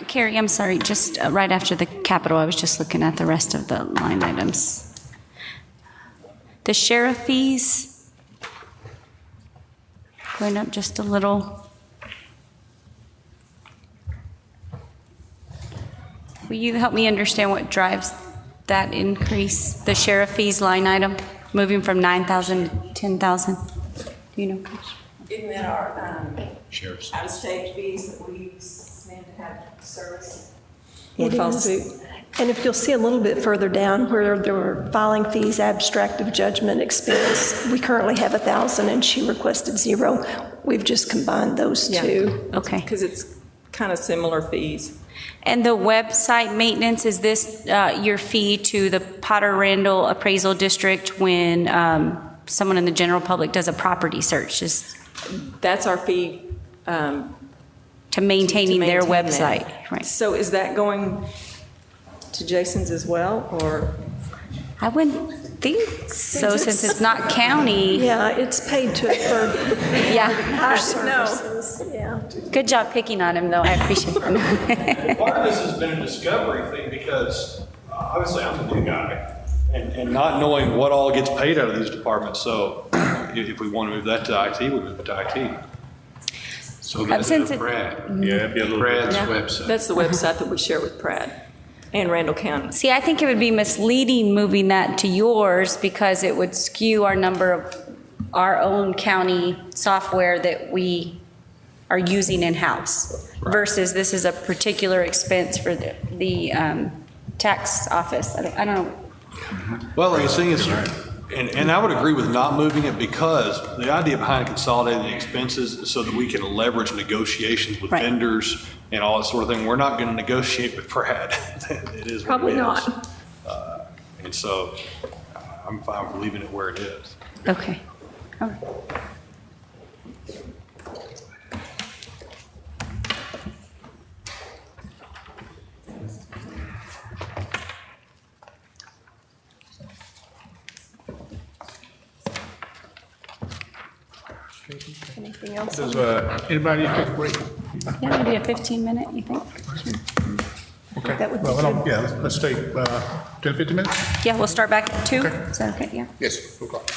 Carrie, I'm sorry, just right after the capital, I was just looking at the rest of the line items. The sheriff fees, going up just a little. Will you help me understand what drives that increase, the sheriff fees line item, moving from 9,000 to 10,000? Do you know? Isn't that our Sheriff's out-of-state fees that we stand to have service? It is. And if you'll see a little bit further down where there were filing fees, abstract of judgment expense, we currently have 1,000 and she requested 0. We've just combined those two. Okay. Because it's kind of similar fees. And the website maintenance, is this your fee to the Potter Randall Appraisal District when someone in the general public does a property search? That's our fee. To maintaining their maintain website. that. Right. So is that going to Jason's as well, or? I wouldn't think so, since it's not county. Yeah, it's paid to a third. Yeah. Services. Yeah. Good job picking on him, though. I appreciate it. Part of this has been a discovery thing because obviously I'm the new guy and not knowing what all gets paid out of these departments. So If we want to move that to IT, we move it to IT. So that's since it- Brad. Yeah, it'd be a little bit. Brad's Yeah, website. That's the website that we share with Pratt and Randall County. See, I think it would be misleading moving that to yours because it would skew our number of our own county software that we are using in-house versus this is a particular expense for the tax office. I don't know. Well, the thing is, and I would agree with not moving it because the idea behind consolidating the expenses is so that we can leverage negotiations with Right. vendors and all that sort of thing. We're not going to negotiate with Brad. It is what Probably it is. not. And so I'm fine with leaving it where it is. Okay. All right. Anything else? Does anybody take a break? Yeah, maybe a 15-minute, you think? Okay. That would be Well, yeah, let's take 10, 15 minutes? Yeah, we'll start back at 2. Okay. Is that okay? Yeah. Yes, 2 o'clock.